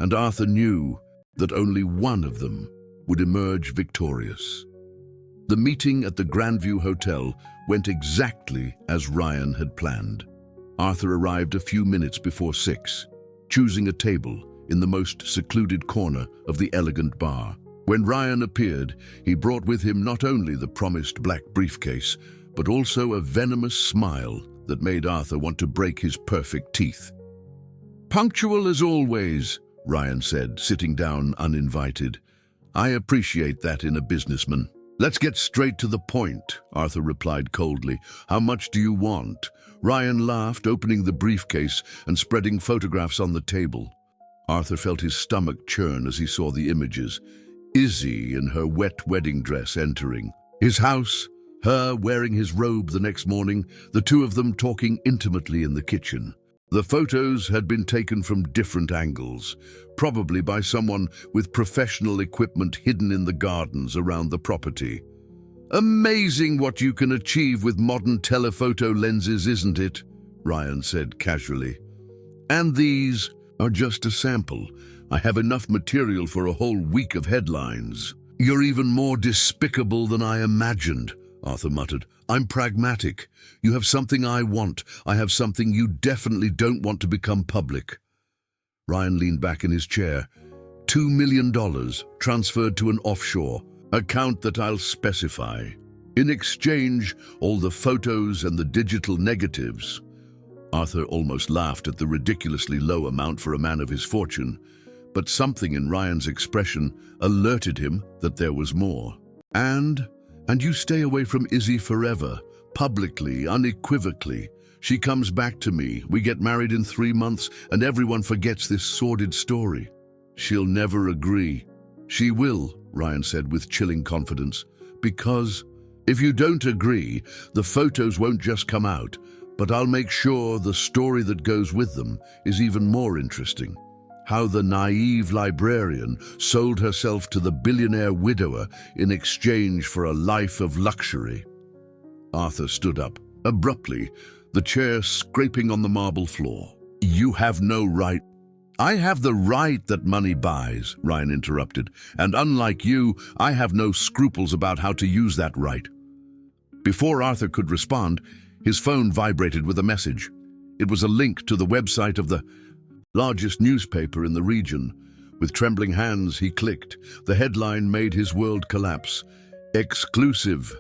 and Arthur knew that only one of them would emerge victorious. The meeting at the Grandview Hotel went exactly as Ryan had planned. Arthur arrived a few minutes before 6, choosing a table in the most secluded corner of the elegant bar. When Ryan appeared, he brought with him not only the promised black briefcase, but also a venomous smile that made Arthur want to break his perfect teeth. "Punctual as always," Ryan said, sitting down uninvited. "I appreciate that in a businessman." "Let's get straight to the point," Arthur replied coldly. "How much do you want?" Ryan laughed, opening the briefcase and spreading photographs on the table. Arthur felt his stomach churn as he saw the images. Izzy in her wet wedding dress entering his house, her wearing his robe the next morning, the two of them talking intimately in the kitchen. The photos had been taken from different angles, probably by someone with professional equipment hidden in the gardens around the property. "Amazing what you can achieve with modern telephoto lenses, isn't it?" Ryan said casually. "And these are just a sample. I have enough material for a whole week of headlines." "You're even more despicable than I imagined," Arthur muttered. "I'm pragmatic. You have something I want. I have something you definitely don't want to become public." Ryan leaned back in his chair. $2 million transferred to an offshore account that I'll specify. In exchange, all the photos and the digital negatives. Arthur almost laughed at the ridiculously low amount for a man of his fortune, but something in Ryan's expression alerted him that there was more. And you stay away from Izzy forever, publicly, unequivocally. She comes back to me, we get married in 3 months, and everyone forgets this sordid story. She'll never agree." "She will," Ryan said with chilling confidence, "because if you don't agree, the photos won't just come out, but I'll make sure the story that goes with them is even more interesting. How the naive librarian sold herself to the billionaire widower in exchange for a life of luxury." Arthur stood up, abruptly, the chair scraping on the marble floor. "You have no right." I have the right that money buys, Ryan interrupted, and unlike you, I have no scruples about how to use that right. Before Arthur could respond, his phone vibrated with a message. It was a link to the website of the largest newspaper in the region. With trembling hands, he clicked. The headline made his world collapse. Exclusive.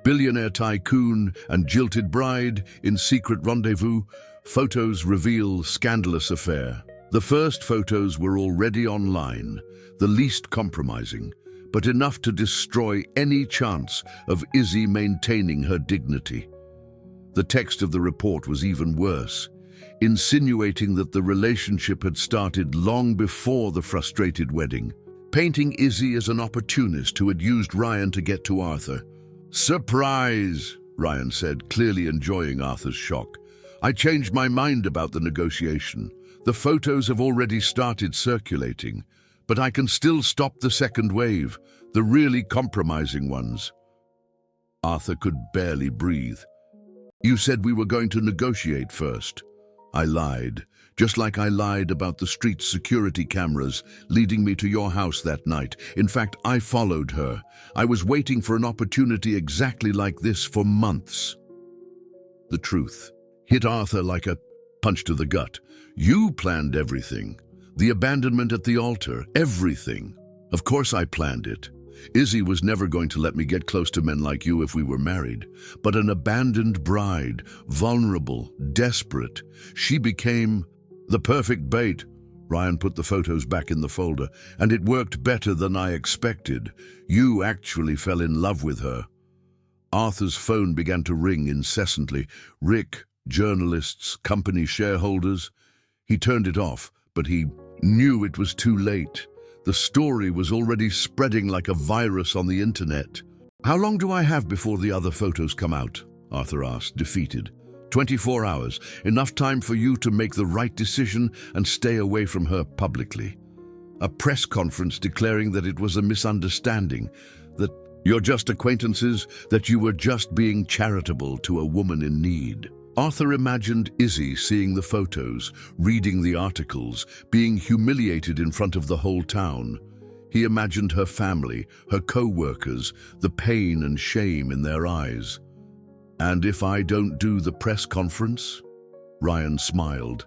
Billionaire tycoon and jilted bride in secret rendezvous. Photos reveal scandalous affair. The first photos were already online, the least compromising, but enough to destroy any chance of Izzy maintaining her dignity. The text of the report was even worse, insinuating that the relationship had started long before the frustrated wedding, painting Izzy as an opportunist who had used Ryan to get to Arthur. "Surprise," Ryan said, clearly enjoying Arthur's shock. "I changed my mind about the negotiation. The photos have already started circulating, but I can still stop the second wave, the really compromising ones." Arthur could barely breathe. "You said we were going to negotiate first." "I lied, just like I lied about the street security cameras leading me to your house that night. In fact, I followed her. I was waiting for an opportunity exactly like this for months." The truth hit Arthur like a punch to the gut. "You planned everything. The abandonment at the altar, everything." "Of course I planned it. Izzy was never going to let me get close to men like you if we were married. But an abandoned bride, vulnerable, desperate, she became the perfect bait." Ryan put the photos back in the folder. "And it worked better than I expected. You actually fell in love with her." Arthur's phone began to ring incessantly. Rick, journalists, company shareholders. He turned it off, but he knew it was too late. The story was already spreading like a virus on the internet. "How long do I have before the other photos come out?" Arthur asked, defeated. 24 hours, enough time for you to make the right decision and stay away from her publicly." A press conference declaring that it was a misunderstanding, that you're just acquaintances, that you were just being charitable to a woman in need. Arthur imagined Izzy seeing the photos, reading the articles, being humiliated in front of the whole town. He imagined her family, her co-workers, the pain and shame in their eyes. "And if I don't do the press conference?" Ryan smiled.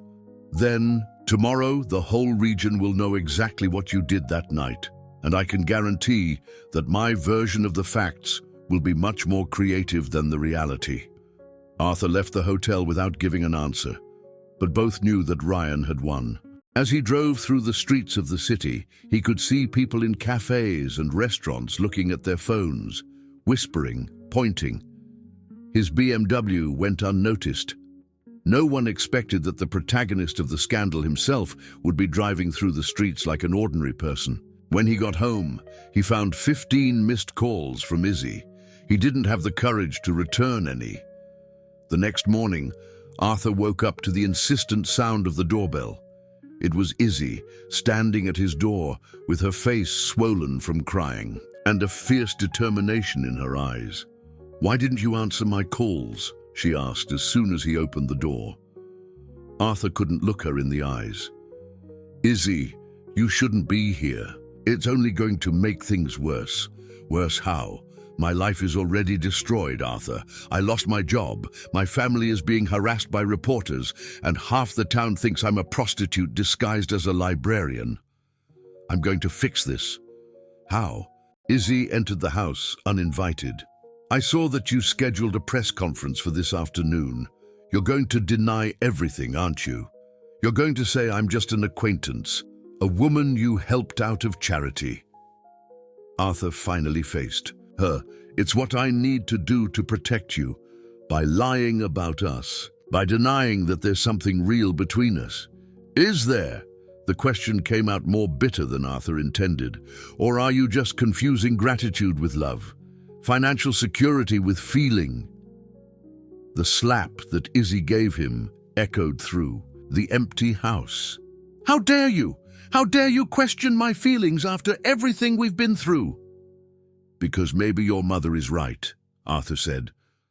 "Then, tomorrow, the whole region will know exactly what you did that night, and I can guarantee that my version of the facts will be much more creative than the reality." Arthur left the hotel without giving an answer, but both knew that Ryan had won. As he drove through the streets of the city, he could see people in cafes and restaurants looking at their phones, whispering, pointing. His BMW went unnoticed. No one expected that the protagonist of the scandal himself would be driving through the streets like an ordinary person. When he got home, he found 15 missed calls from Izzy. He didn't have the courage to return any. The next morning, Arthur woke up to the insistent sound of the doorbell. It was Izzy, standing at his door, with her face swollen from crying, and a fierce determination in her eyes. "Why didn't you answer my calls?" she asked as soon as he opened the door. Arthur couldn't look her in the eyes. "Izzy, you shouldn't be here. It's only going to make things worse." "Worse how? My life is already destroyed, Arthur. I lost my job, my family is being harassed by reporters, and half the town thinks I'm a prostitute disguised as a librarian. I'm going to fix this." "How?" Izzy entered the house, uninvited. "I saw that you scheduled a press conference for this afternoon. You're going to deny everything, aren't you? You're going to say I'm just an acquaintance, a woman you helped out of charity." Arthur finally faced her. "It's what I need to do to protect you, by lying about us, by denying that there's something real between us." "Is there?" The question came out more bitter than Arthur intended. "Or are you just confusing gratitude with love? Financial security with feeling?" The slap that Izzy gave him echoed through the empty house. "How dare you? How dare you question my feelings after everything we've been through?" "Because maybe your mother is right," Arthur said,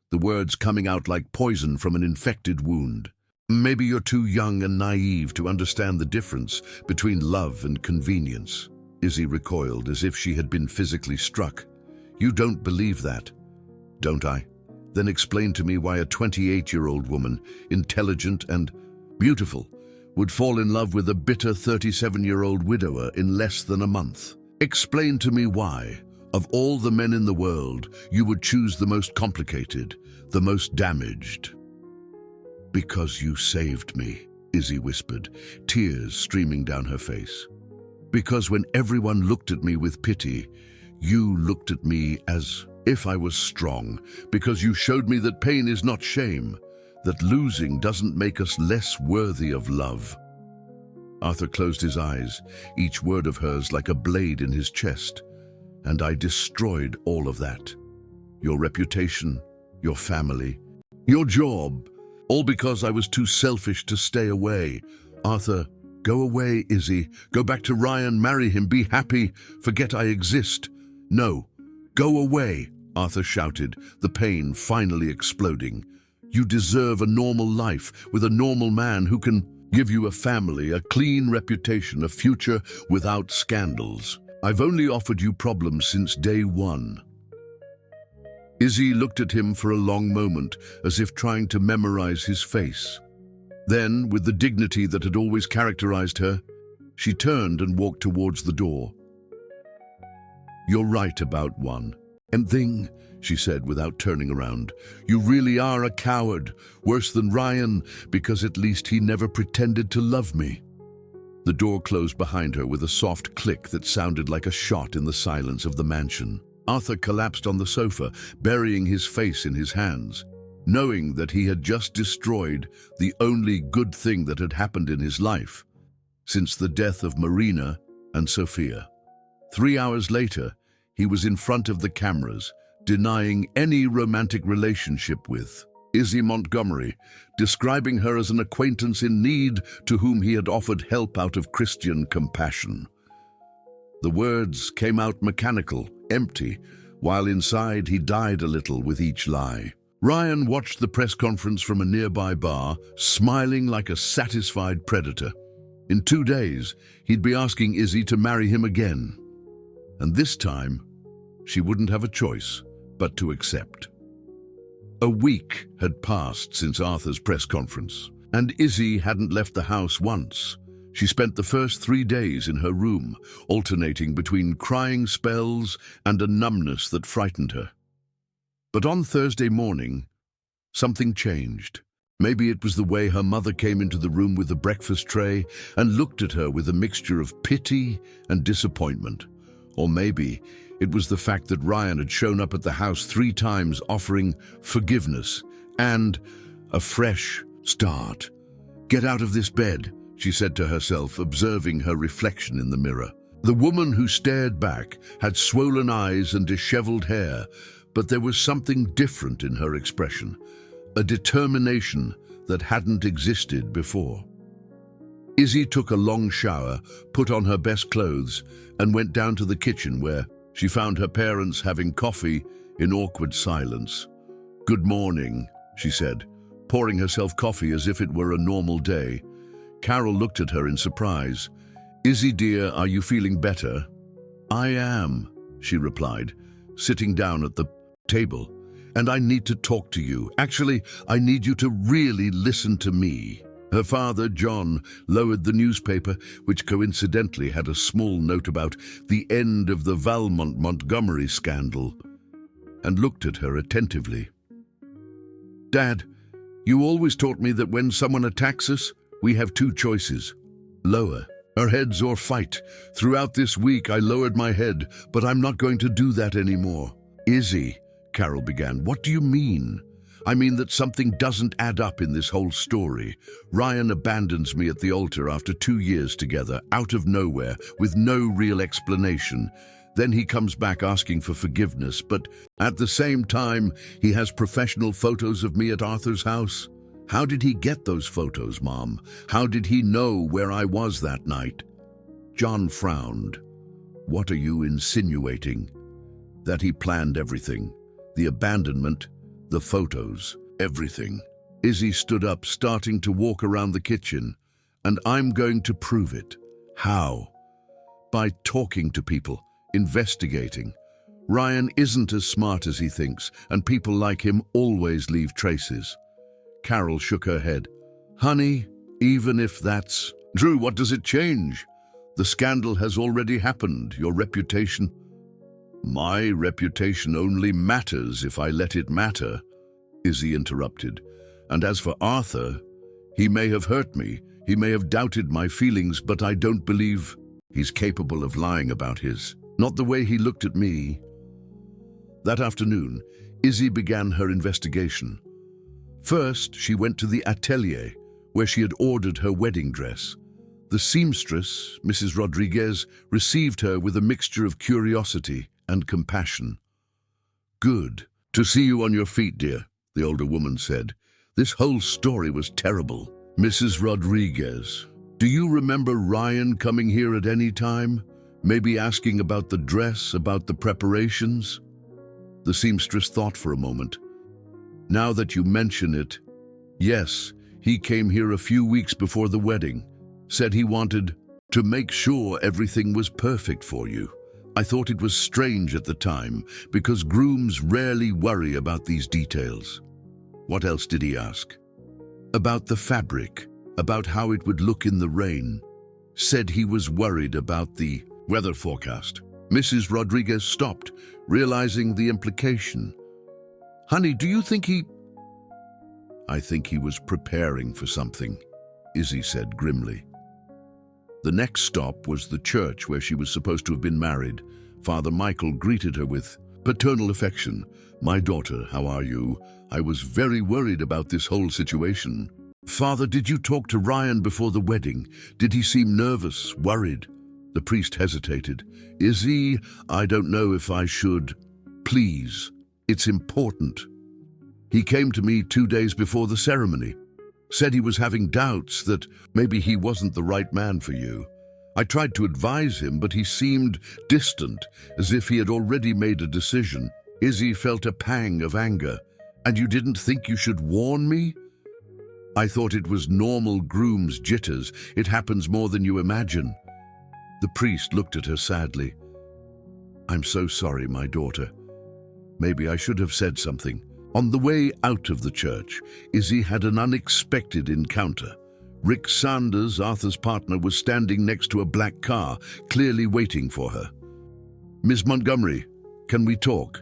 the words coming out like poison from an infected wound. Maybe you're too young and naive to understand the difference between love and convenience. Izzy recoiled as if she had been physically struck. You don't believe that, don't I? Then explain to me why a 28-year-old woman, intelligent and beautiful, would fall in love with a bitter 37-year-old widower in less than a month. Explain to me why, of all the men in the world, you would choose the most complicated, the most damaged. Because you saved me, Izzy whispered, tears streaming down her face. Because when everyone looked at me with pity, you looked at me as if I was strong. Because you showed me that pain is not shame, that losing doesn't make us less worthy of love. Arthur closed his eyes, each word of hers like a blade in his chest. And I destroyed all of that. Your reputation, your family, your job, all because I was too selfish to stay away. Arthur, go away, Izzy. Go back to Ryan, marry him, be happy, forget I exist. No, go away, Arthur shouted, the pain finally exploding. You deserve a normal life with a normal man who can give you a family, a clean reputation, a future without scandals. I've only offered you problems since day one. Izzy looked at him for a long moment, as if trying to memorize his face. Then, with the dignity that had always characterized her, she turned and walked towards the door. You're right about one thing, she said without turning around. You really are a coward, worse than Ryan, because at least he never pretended to love me. The door closed behind her with a soft click that sounded like a shot in the silence of the mansion. Arthur collapsed on the sofa, burying his face in his hands, knowing that he had just destroyed the only good thing that had happened in his life since the death of Marina and Sophia. 3 hours later, he was in front of the cameras, denying any romantic relationship with Izzy Montgomery, describing her as an acquaintance in need to whom he had offered help out of Christian compassion. The words came out mechanical, empty, while inside he died a little with each lie. Ryan watched the press conference from a nearby bar, smiling like a satisfied predator. In 2 days, he'd be asking Izzy to marry him again. And this time, she wouldn't have a choice but to accept. A week had passed since Arthur's press conference, and Izzy hadn't left the house once. She spent the first 3 days in her room, alternating between crying spells and a numbness that frightened her. But on Thursday morning, something changed. Maybe it was the way her mother came into the room with the breakfast tray and looked at her with a mixture of pity and disappointment. Or maybe it was the fact that Ryan had shown up at the house 3 times offering forgiveness and a fresh start. Get out of this bed, she said to herself, observing her reflection in the mirror. The woman who stared back had swollen eyes and disheveled hair, but there was something different in her expression, a determination that hadn't existed before. Izzy took a long shower, put on her best clothes, and went down to the kitchen where she found her parents having coffee in awkward silence. Good morning, she said, pouring herself coffee as if it were a normal day. Carol looked at her in surprise. Izzy, dear, are you feeling better? I am, she replied, sitting down at the table. And I need to talk to you. Actually, I need you to really listen to me. Her father, John, lowered the newspaper, which coincidentally had a small note about the end of the Valmont Montgomery scandal, and looked at her attentively. Dad, you always taught me that when someone attacks us, we have 2 choices. Lower our heads or fight. Throughout this week, I lowered my head, but I'm not going to do that anymore. Izzy, Carol began, what do you mean? I mean that something doesn't add up in this whole story. Ryan abandons me at the altar after 2 years together, out of nowhere, with no real explanation. Then he comes back asking for forgiveness, but at the same time, he has professional photos of me at Arthur's house. How did he get those photos, Mom? How did he know where I was that night? John frowned. What are you insinuating? That he planned everything. The abandonment, the photos, everything. Izzy stood up, starting to walk around the kitchen. And I'm going to prove it. How? By talking to people, investigating. Ryan isn't as smart as he thinks, and people like him always leave traces. Carol shook her head. Honey, even if that's... Drew, what does it change? The scandal has already happened. Your reputation... My reputation only matters if I let it matter, Izzy interrupted. And as for Arthur, he may have hurt me, he may have doubted my feelings, but I don't believe he's capable of lying about his. Not the way he looked at me. That afternoon, Izzy began her investigation. First, she went to the atelier, where she had ordered her wedding dress. The seamstress, Mrs. Rodriguez, received her with a mixture of curiosity and compassion. Good to see you on your feet, dear, the older woman said. This whole story was terrible. Mrs. Rodriguez, do you remember Ryan coming here at any time? Maybe asking about the dress, about the preparations? The seamstress thought for a moment. Now that you mention it, yes, he came here a few weeks before the wedding. Said he wanted to make sure everything was perfect for you. I thought it was strange at the time, because grooms rarely worry about these details. What else did he ask? About the fabric, about how it would look in the rain. Said he was worried about the weather forecast. Mrs. Rodriguez stopped, realizing the implication. Honey, do you think he... I think he was preparing for something, Izzy said grimly. The next stop was the church where she was supposed to have been married. Father Michael greeted her with paternal affection. My daughter, how are you? I was very worried about this whole situation. Father, did you talk to Ryan before the wedding? Did he seem nervous, worried? The priest hesitated. Izzy, I don't know if I should. Please, it's important. He came to me 2 days before the ceremony. Said he was having doubts that maybe he wasn't the right man for you. I tried to advise him, but he seemed distant, as if he had already made a decision. Izzy felt a pang of anger. And you didn't think you should warn me? I thought it was normal groom's jitters. It happens more than you imagine. The priest looked at her sadly. I'm so sorry, my daughter. Maybe I should have said something. On the way out of the church, Izzy had an unexpected encounter. Rick Sanders, Arthur's partner, was standing next to a black car, clearly waiting for her. Miss Montgomery, can we talk?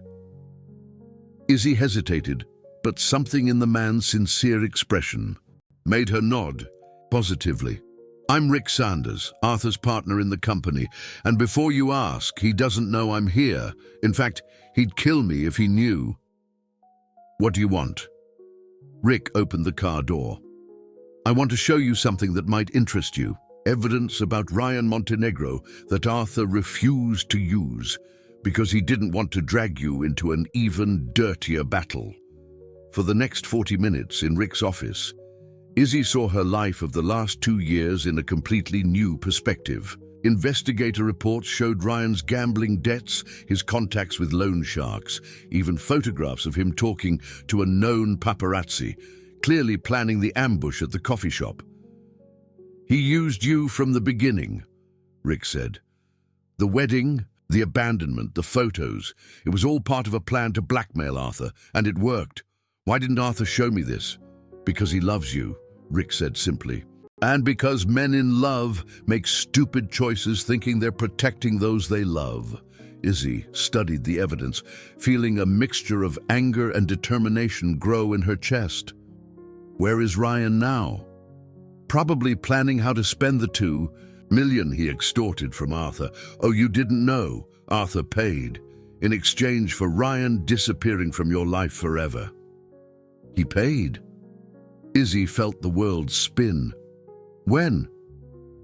Izzy hesitated, but something in the man's sincere expression made her nod positively. I'm Rick Sanders, Arthur's partner in the company, and before you ask, he doesn't know I'm here. In fact, he'd kill me if he knew. What do you want? Rick opened the car door. I want to show you something that might interest you. Evidence about Ryan Montenegro that Arthur refused to use because he didn't want to drag you into an even dirtier battle. For the next 40 minutes in Rick's office, Izzy saw her life of the last 2 years in a completely new perspective. Investigator reports showed Ryan's gambling debts, his contacts with loan sharks, even photographs of him talking to a known paparazzi, clearly planning the ambush at the coffee shop. He used you from the beginning, Rick said. The wedding, the abandonment, the photos, it was all part of a plan to blackmail Arthur, and it worked. Why didn't Arthur show me this? Because he loves you, Rick said simply. And because men in love make stupid choices thinking they're protecting those they love. Izzy studied the evidence, feeling a mixture of anger and determination grow in her chest. Where is Ryan now? Probably planning how to spend the $2 million he extorted from Arthur. Oh, you didn't know? Arthur paid, in exchange for Ryan disappearing from your life forever. He paid. Izzy felt the world spin. When?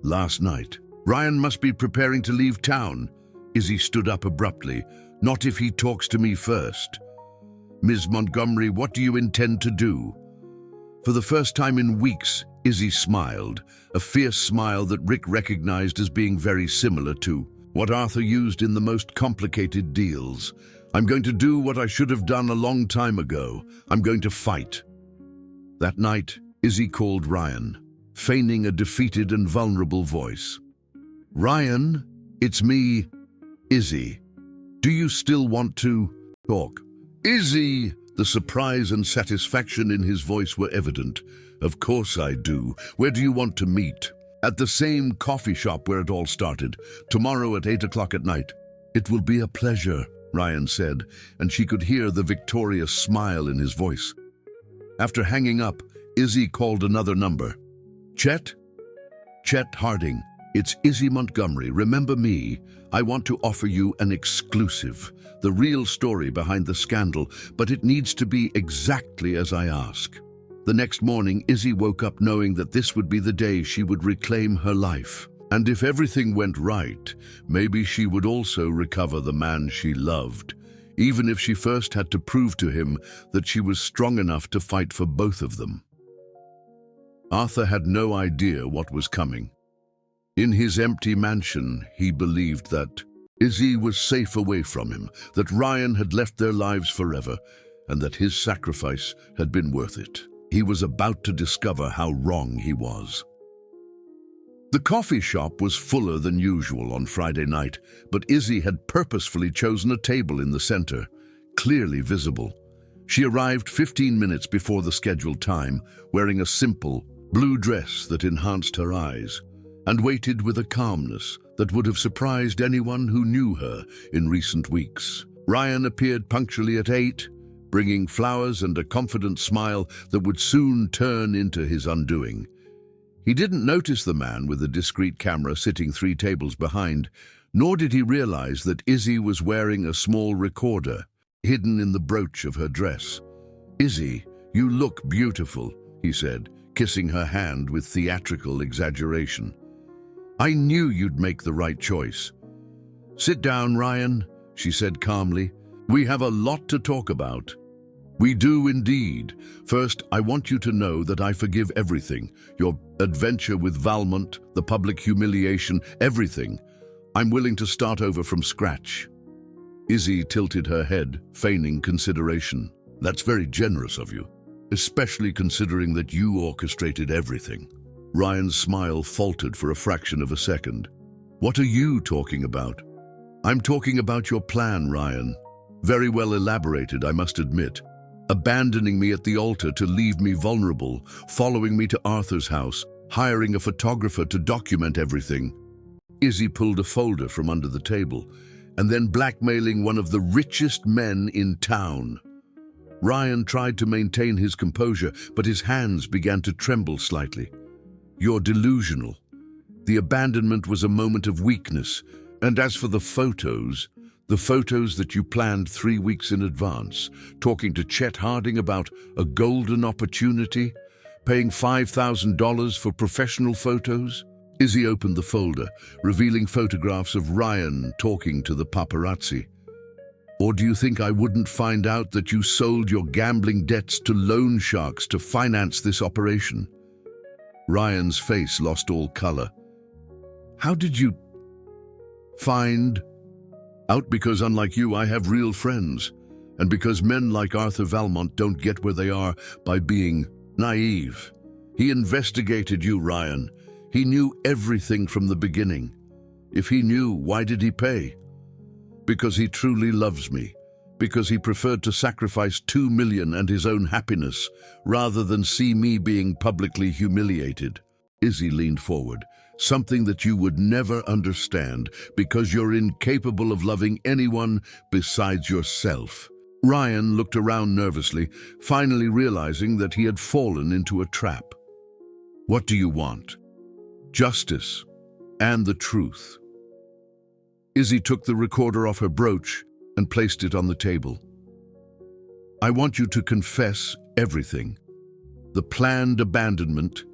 Last night. Ryan must be preparing to leave town. Izzy stood up abruptly. Not if he talks to me first. Ms. Montgomery, what do you intend to do? For the first time in weeks, Izzy smiled, a fierce smile that Rick recognized as being very similar to what Arthur used in the most complicated deals. I'm going to do what I should have done a long time ago. I'm going to fight. That night, Izzy called Ryan, feigning a defeated and vulnerable voice. "Ryan, it's me, Izzy. Do you still want to talk?" "Izzy!" The surprise and satisfaction in his voice were evident. "Of course I do. Where do you want to meet?" "At the same coffee shop where it all started. Tomorrow at 8 o'clock at night." "It will be a pleasure," Ryan said, and she could hear the victorious smile in his voice. After hanging up, Izzy called another number. "Chet? Chet Harding. It's Izzy Montgomery. Remember me? I want to offer you an exclusive, the real story behind the scandal, but it needs to be exactly as I ask." The next morning, Izzy woke up knowing that this would be the day she would reclaim her life. And if everything went right, maybe she would also recover the man she loved, even if she first had to prove to him that she was strong enough to fight for both of them. Arthur had no idea what was coming. In his empty mansion, he believed that Izzy was safe away from him, that Ryan had left their lives forever, and that his sacrifice had been worth it. He was about to discover how wrong he was. The coffee shop was fuller than usual on Friday night, but Izzy had purposefully chosen a table in the center, clearly visible. She arrived 15 minutes before the scheduled time, wearing a simple, blue dress that enhanced her eyes, and waited with a calmness that would have surprised anyone who knew her in recent weeks. Ryan appeared punctually at 8, bringing flowers and a confident smile that would soon turn into his undoing. He didn't notice the man with the discreet camera sitting 3 tables behind, nor did he realize that Izzy was wearing a small recorder, hidden in the brooch of her dress. "Izzy, you look beautiful," he said, kissing her hand with theatrical exaggeration. "I knew you'd make the right choice." "Sit down, Ryan," she said calmly. "We have a lot to talk about." "We do indeed. First, I want you to know that I forgive everything. Your adventure with Valmont, the public humiliation, everything. I'm willing to start over from scratch." Izzy tilted her head, feigning consideration. "That's very generous of you, especially considering that you orchestrated everything." Ryan's smile faltered for a fraction of a second. "What are you talking about?" "I'm talking about your plan, Ryan. Very well elaborated, I must admit. Abandoning me at the altar to leave me vulnerable, following me to Arthur's house, hiring a photographer to document everything." Izzy pulled a folder from under the table, and then blackmailing one of the richest men in town. Ryan tried to maintain his composure, but his hands began to tremble slightly. "You're delusional. The abandonment was a moment of weakness, and as for the photos that you planned 3 weeks in advance, talking to Chet Harding about a golden opportunity, paying $5,000 for professional photos." Izzy opened the folder, revealing photographs of Ryan talking to the paparazzi. "Or do you think I wouldn't find out that you sold your gambling debts to loan sharks to finance this operation?" Ryan's face lost all color. "How did you find out?" "Because unlike you, I have real friends, and because men like Arthur Valmont don't get where they are by being naive. He investigated you, Ryan. He knew everything from the beginning. If he knew, why did he pay? Because he truly loves me. Because he preferred to sacrifice $2 million and his own happiness rather than see me being publicly humiliated." Izzy leaned forward. "Something that you would never understand because you're incapable of loving anyone besides yourself." Ryan looked around nervously, finally realizing that he had fallen into a trap. "What do you want?" "Justice and the truth." Izzy took the recorder off her brooch and placed it on the table. "I want you to confess everything. The planned abandonment,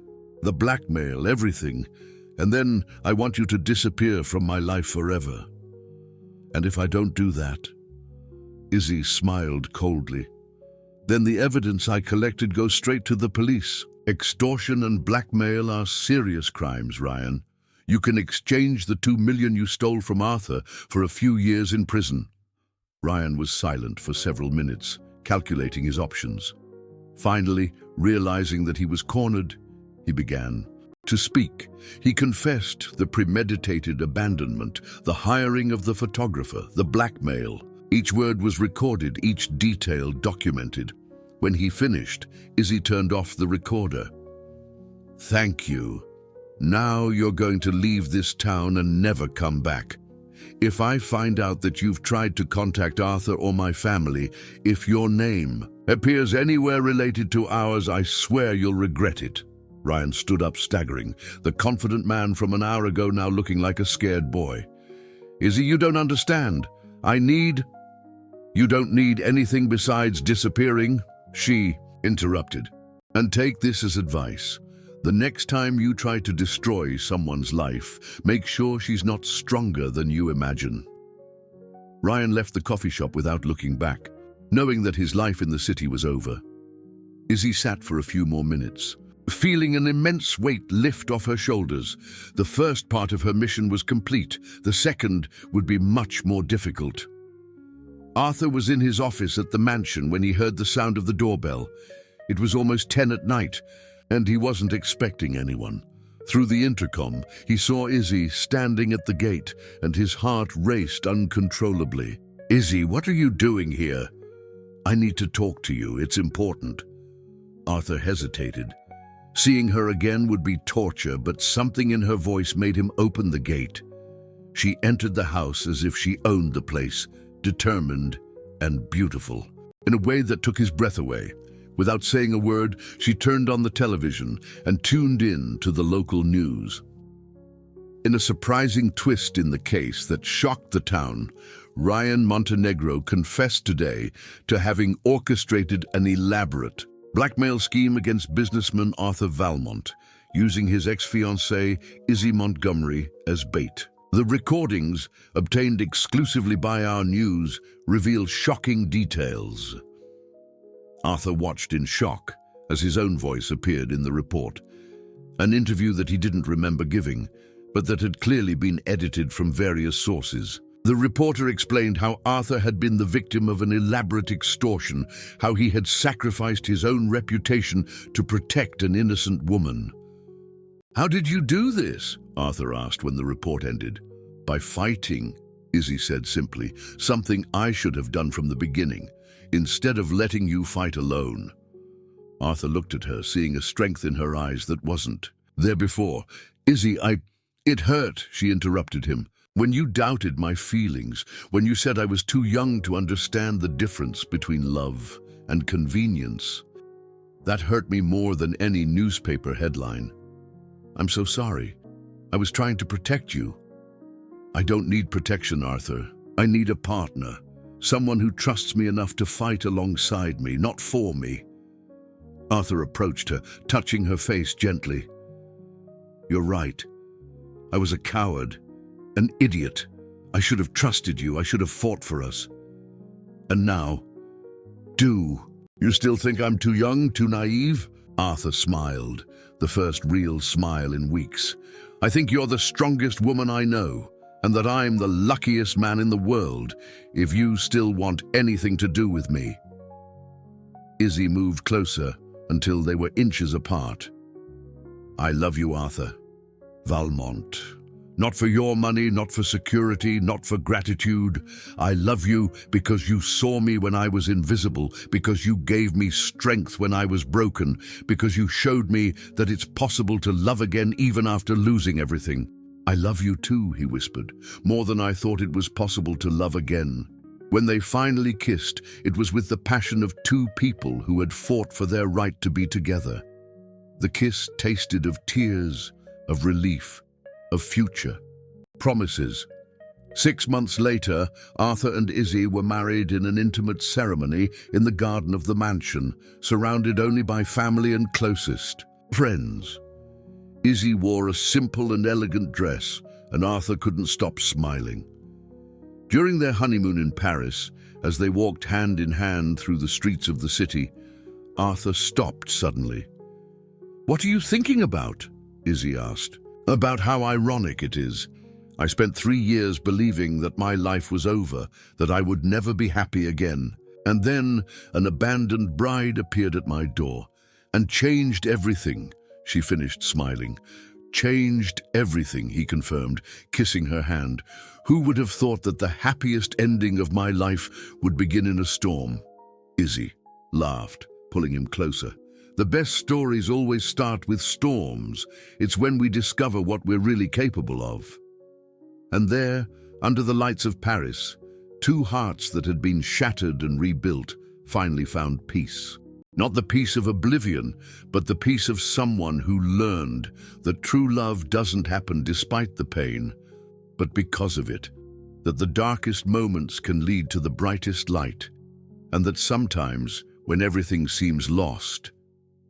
the blackmail, everything. And then I want you to disappear from my life forever. And if I don't do that..." Izzy smiled coldly. "Then the evidence I collected goes straight to the police. Extortion and blackmail are serious crimes, Ryan. You can exchange the $2 million you stole from Arthur for a few years in prison." Ryan was silent for several minutes, calculating his options. Finally, realizing that he was cornered, he began to speak. He confessed the premeditated abandonment, the hiring of the photographer, the blackmail. Each word was recorded, each detail documented. When he finished, Izzy turned off the recorder. "Thank you. Now you're going to leave this town and never come back. If I find out that you've tried to contact Arthur or my family, if your name appears anywhere related to ours, I swear you'll regret it." Ryan stood up, staggering, the confident man from an hour ago now looking like a scared boy. "Izzy, you don't understand. You don't need anything besides disappearing," she interrupted. "And take this as advice. The next time you try to destroy someone's life, make sure she's not stronger than you imagine." Ryan left the coffee shop without looking back, knowing that his life in the city was over. Izzy sat for a few more minutes, feeling an immense weight lift off her shoulders. The first part of her mission was complete. The second would be much more difficult. Arthur was in his office at the mansion when he heard the sound of the doorbell. It was almost 10 at night, and he wasn't expecting anyone. Through the intercom, he saw Izzy standing at the gate, and his heart raced uncontrollably. "Izzy, what are you doing here?" "I need to talk to you. It's important." Arthur hesitated. Seeing her again would be torture, but something in her voice made him open the gate. She entered the house as if she owned the place, determined and beautiful, in a way that took his breath away. Without saying a word, she turned on the television and tuned in to the local news. In a surprising twist in the case that shocked the town, Ryan Montenegro confessed today to having orchestrated an elaborate blackmail scheme against businessman Arthur Valmont, using his ex-fiancée Izzy Montgomery as bait. The recordings, obtained exclusively by our news, reveal shocking details. Arthur watched in shock as his own voice appeared in the report, an interview that he didn't remember giving, but that had clearly been edited from various sources. The reporter explained how Arthur had been the victim of an elaborate extortion, how he had sacrificed his own reputation to protect an innocent woman. "How did you do this?" Arthur asked when the report ended. "By fighting," Izzy said simply, "something I should have done from the beginning, instead of letting you fight alone." Arthur looked at her, seeing a strength in her eyes that wasn't there before. "Izzy, It hurt," she interrupted him. "When you doubted my feelings, when you said I was too young to understand the difference between love and convenience. That hurt me more than any newspaper headline. I'm so sorry. I was trying to protect you." "I don't need protection, Arthur. I need a partner. Someone who trusts me enough to fight alongside me, not for me." Arthur approached her, touching her face gently. "You're right. I was a coward, an idiot. I should have trusted you. I should have fought for us. And now, do you still think I'm too young, too naive?" Arthur smiled, the first real smile in weeks. "I think you're the strongest woman I know, and that I'm the luckiest man in the world, if you still want anything to do with me." Izzy moved closer until they were inches apart. "I love you, Arthur Valmont. Not for your money, not for security, not for gratitude. I love you because you saw me when I was invisible, because you gave me strength when I was broken, because you showed me that it's possible to love again even after losing everything." "I love you too," he whispered, "more than I thought it was possible to love again." When they finally kissed, it was with the passion of two people who had fought for their right to be together. The kiss tasted of tears, of relief, of future, promises. 6 months later, Arthur and Izzy were married in an intimate ceremony in the garden of the mansion, surrounded only by family and closest friends. Izzy wore a simple and elegant dress, and Arthur couldn't stop smiling. During their honeymoon in Paris, as they walked hand in hand through the streets of the city, Arthur stopped suddenly. "What are you thinking about?" Izzy asked. "About how ironic it is. I spent 3 years believing that my life was over, that I would never be happy again. And then an abandoned bride appeared at my door and changed everything, she finished smiling. Changed everything, he confirmed, kissing her hand. Who would have thought that the happiest ending of my life would begin in a storm? Izzy laughed, pulling him closer. The best stories always start with storms. It's when we discover what we're really capable of. And there, under the lights of Paris, two hearts that had been shattered and rebuilt finally found peace. Not the peace of oblivion, but the peace of someone who learned that true love doesn't happen despite the pain, but because of it, that the darkest moments can lead to the brightest light, and that sometimes, when everything seems lost,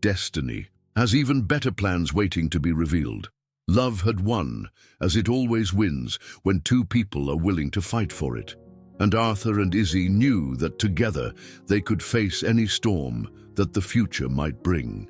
destiny has even better plans waiting to be revealed. Love had won, as it always wins when two people are willing to fight for it. And Arthur and Izzy knew that together they could face any storm that the future might bring.